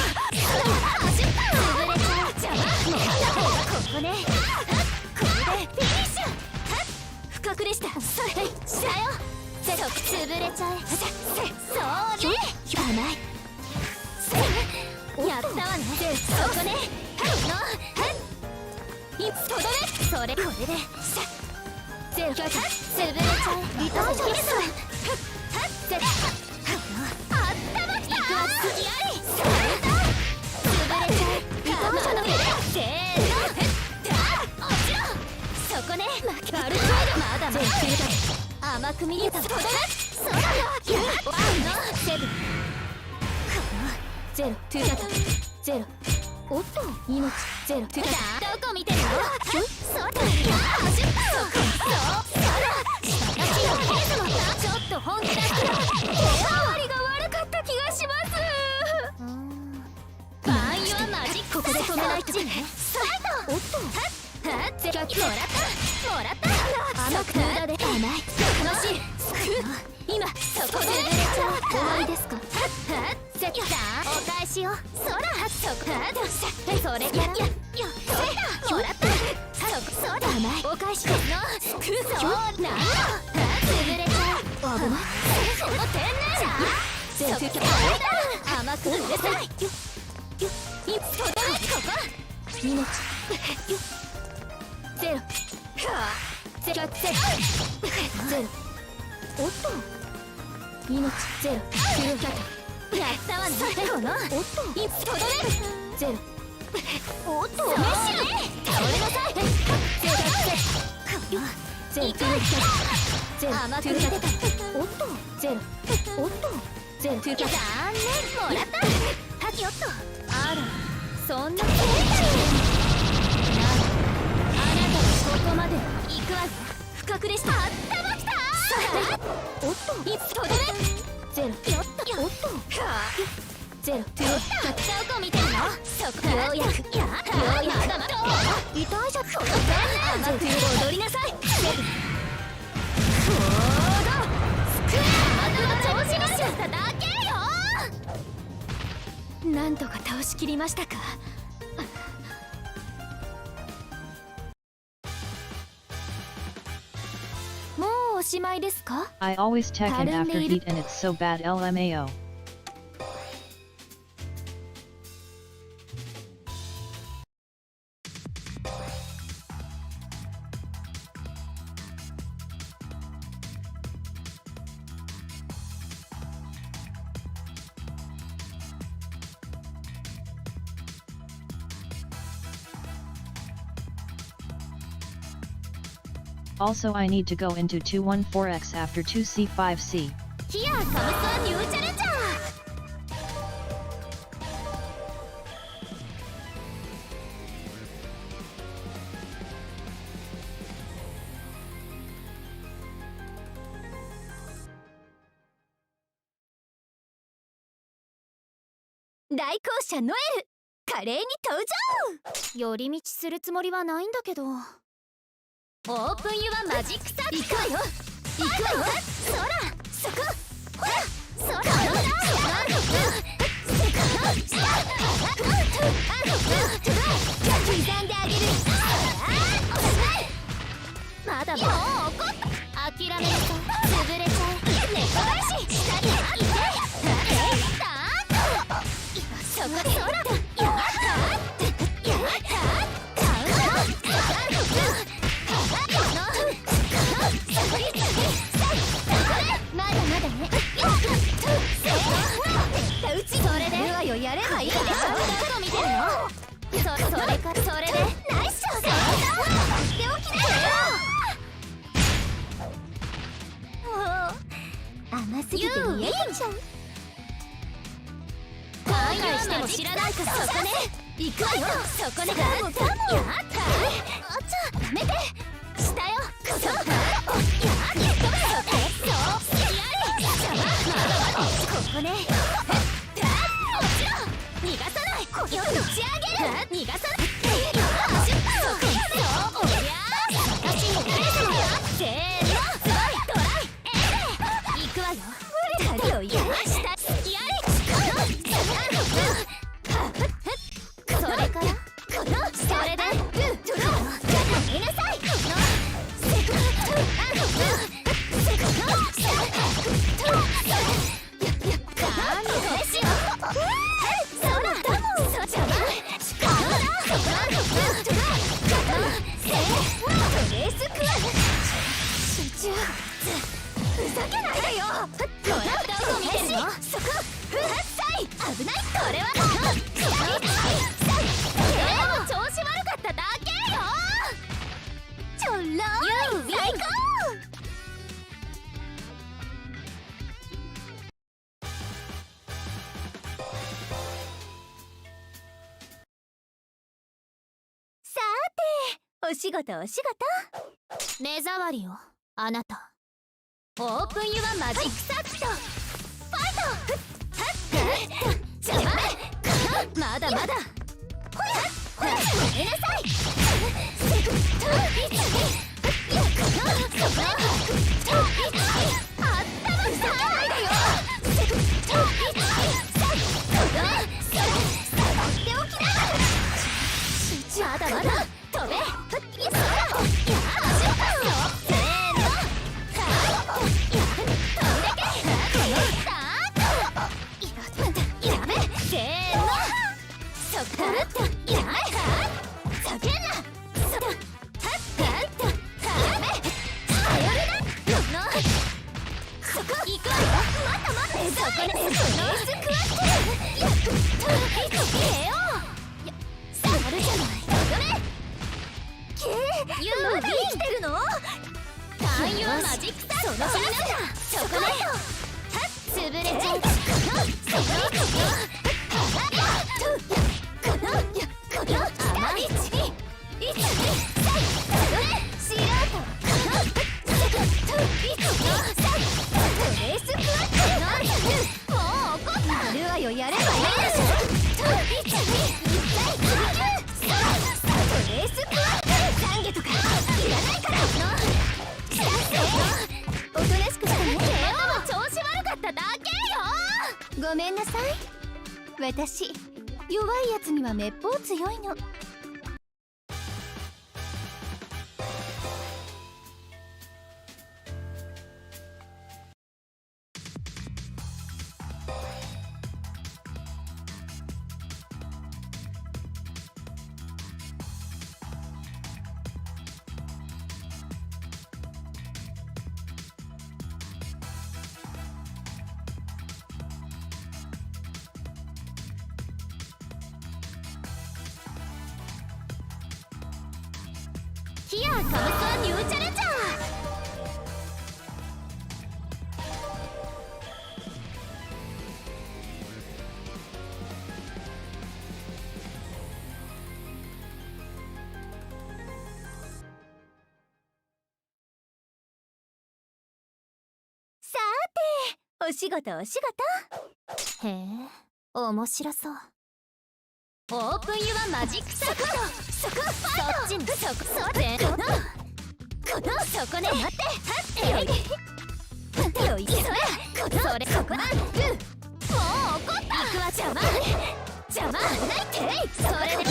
った潰れちゃう邪魔ここねこれでフィニッシュ不覚でしたそれしたよそこ潰れちゃえそうね甘いやったわねそこねとどめそれこれでゼロ潰れちゃえ痛いじゃないですかあったまきた行くわ次ありそれだ潰れちゃえ痛いじゃないせーの落ちろそこねバルトイドまだまだ甘く見えたとどめそらよワンのセブンゼロトゥータゼロおっと命ゼロトゥータどこ見てるのそら走ったちょっと本気だったら周りが悪かった気がしますバンユアマジックここで止めないとねサイドおっとゼロもらった甘く無駄で甘い楽しい今そこで終わりですかセッターお返しをそらそこそれやもらったそら甘いお返しのそうなんだ潰れちゃう危ないその天然そこ甘くうるさいとどめここ命ゼロゼロおっと命ゼロやったわねこのおっととどめゼロおっとメッシュ倒れなさいゼロゼロ甘く見てたおっとゼロおっとゼロ残念もらったはきよっとあらそんなあなたはここまで行くわ不覚でしたあったまきたおっととどめゼロよっとゼロトゥーどこ見てるのそこようやくようやくまだ痛いじゃんそこ甘く踊りなさいスクー頭調子がしちゃっただけよなんとか倒しきりましたかもうおしまいですか I always Tekken after heat and it's so bad LMAO. Also I need to go into 214x after 2c5c. Here comes a new challenger! 代行者ノエル、華麗に登場。寄り道するつもりはないんだけど。オープンユアマジックサービス。行くわよ、行くわよ。そら、そこ、ほら、そら、刻んであげる。まだもう怒った。諦めなさい、潰れちゃう。猫返し、下にあって。そこでそら、やった、やった、カウンター、まだまだね。それでルアよやればいいでしょ。どこ見てるの。それか、それでナイスショット。手を切れよ。もう甘すぎて見えちゃう。勘弁しても知らないから。そこね、行くわよ。そこね、やった。あっちゃ、やめて。下よ。そう。やってごめん。そう。やれ。ここね。落ちろ。逃がさない。よく打ち上げる。逃がさない。そこやめろ。おりゃー。探しに出るぞ。せーの。トライ。行くわよ。無理だよ。やらした。やれ。それからこのそれでトライなさい。ふざけないでよ。トラウタを見てるの。そこ危ない。これは調子悪かっただけよ。ちょろーい、最高。さーて、お仕事目障りよ、あなた。オープンユアマジックサーキット、ファイト。まだまだ。ほらほら、ごめんなさい。あったまさないでよ。手を切らない。まだまだ飛べ。そら、まだ生きてるの？勧誘マジックサーその死ぬんだ。そこだよ。潰れちゃう。そこにやればいいでしょ。レースクワット懺悔とかいらないから。おとなしくしてね。調子悪かっただけよ。ごめんなさい。私弱いやつにはめっぽう強いの。Here comes a new challenger! お仕事お仕事。へえ、面白そう。オープンユアマジックサークル。そこファイト。そこそうでこのそこね。待ってよいよいそれそれここだ。もう怒った。行くわ。邪魔ないって。それで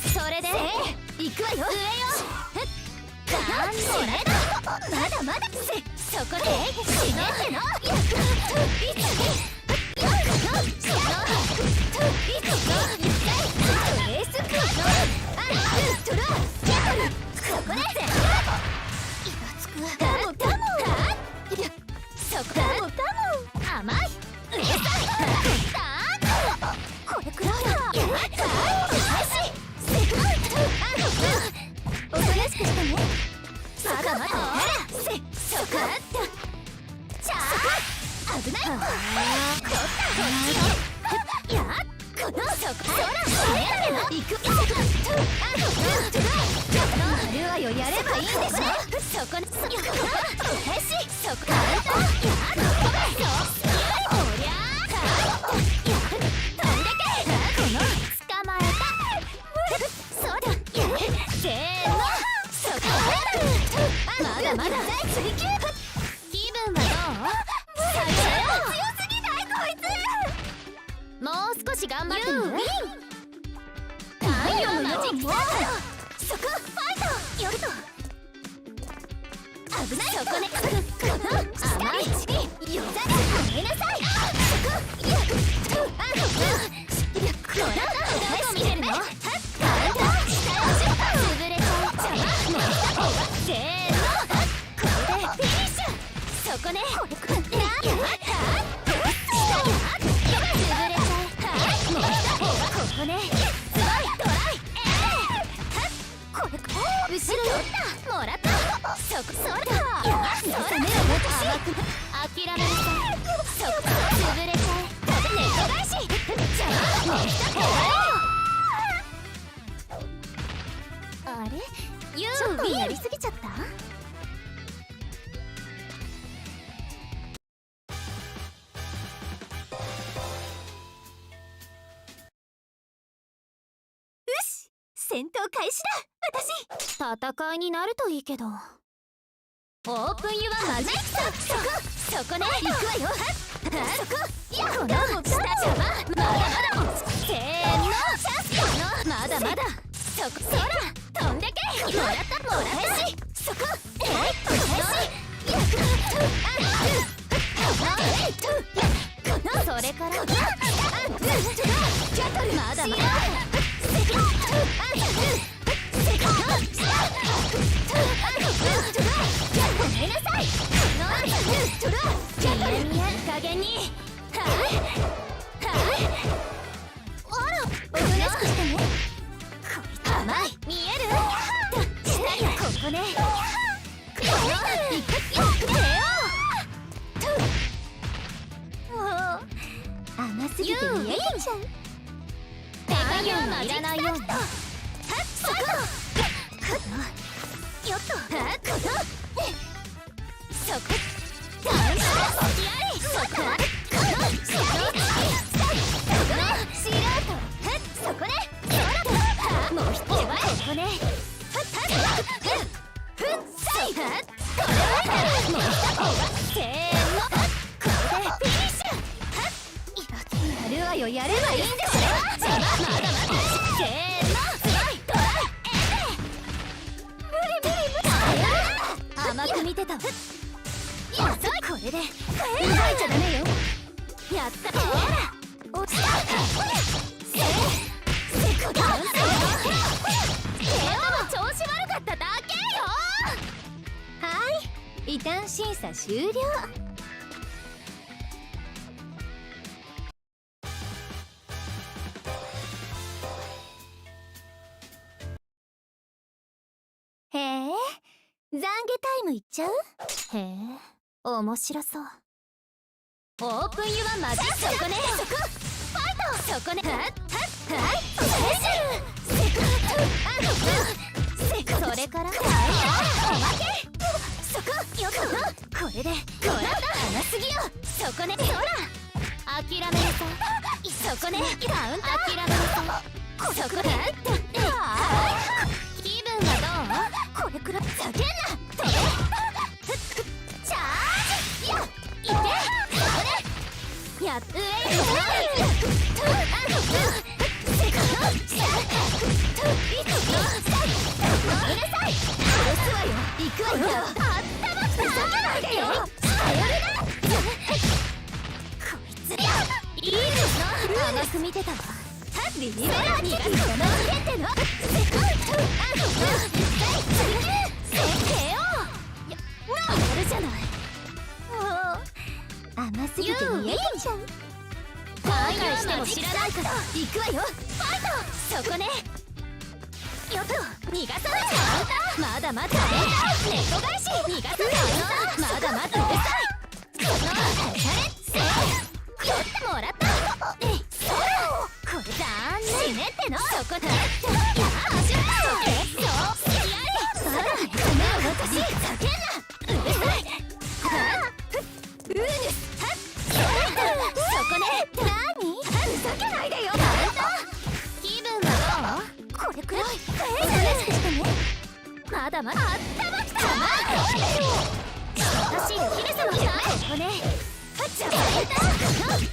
それで行くわよ。上よ。なんそれだ。まだそこでしめての戦闘開始だ。私戦いになるといいけど。オープンユアマジックサークル。そこね。行くわよ。そここの下邪魔。まだせーのまだそこそら飛んでけ。もらったそこそれからまだ加減におとなしくしてね。甘い見える。ここね。甘すぎて見えちゃう。手加減はいらないように。そこよっとそこそこね。もう一つはここね。やればいいんですよ。まだせーの甘く見てたわ。これで奪いちゃダメよ。やった。落ちた。調子悪かっただけよ。はい、一旦審査終了。へえ、懺悔タイムいっちゃう？へえ、面白そう。オープンユアマジック。そこね。ファイト。そこね。それからおまけ。そこくよくこれでほら甘すぎよそこねそら諦めなさいそこねカウンター諦めなさいそこで気分はどうこれくらい叫んな飛べチャージやいてそこでやっ上行くわよあったまふざけないでよ頼るなこいついいですの甘く見てたわリベラーに逃がすのってのやるじゃないもう甘すぎて見えてんじゃん海外しても知らないから行くわよファイトそこねよっと逃がさないまだまだ猫返し逃がさないまだまだうるさいもらったこれ残念ってのそこだそうやれそら私叫んなうるさいうぬそこね何ふざけないでよ気分はどうこれくらいおとなしくしてねまだまだあったまった私姫様じゃここねじゃあそこに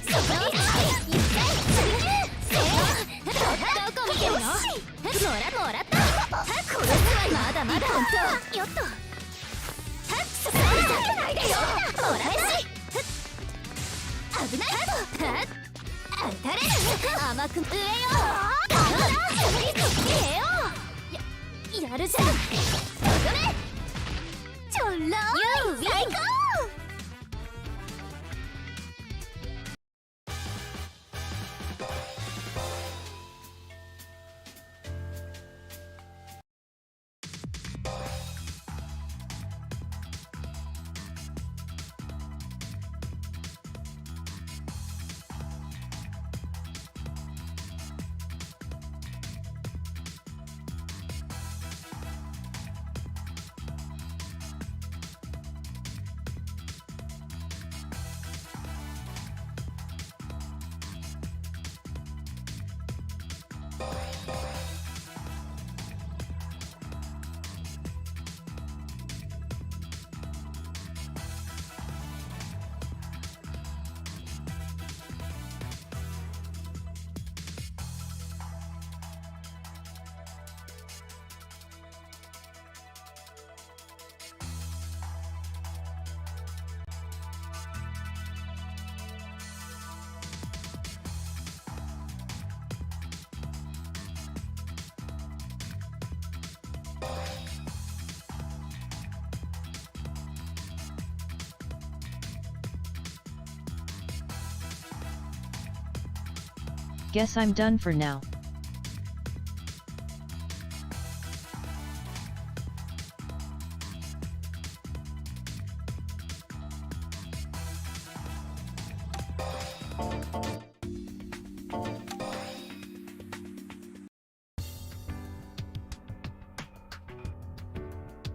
どこ見てるのもらったこれまだまだよっとそこに避けないでよもらえし危ない当たれ甘く上よやるじゃんちょろー最高Guess I'm done for now.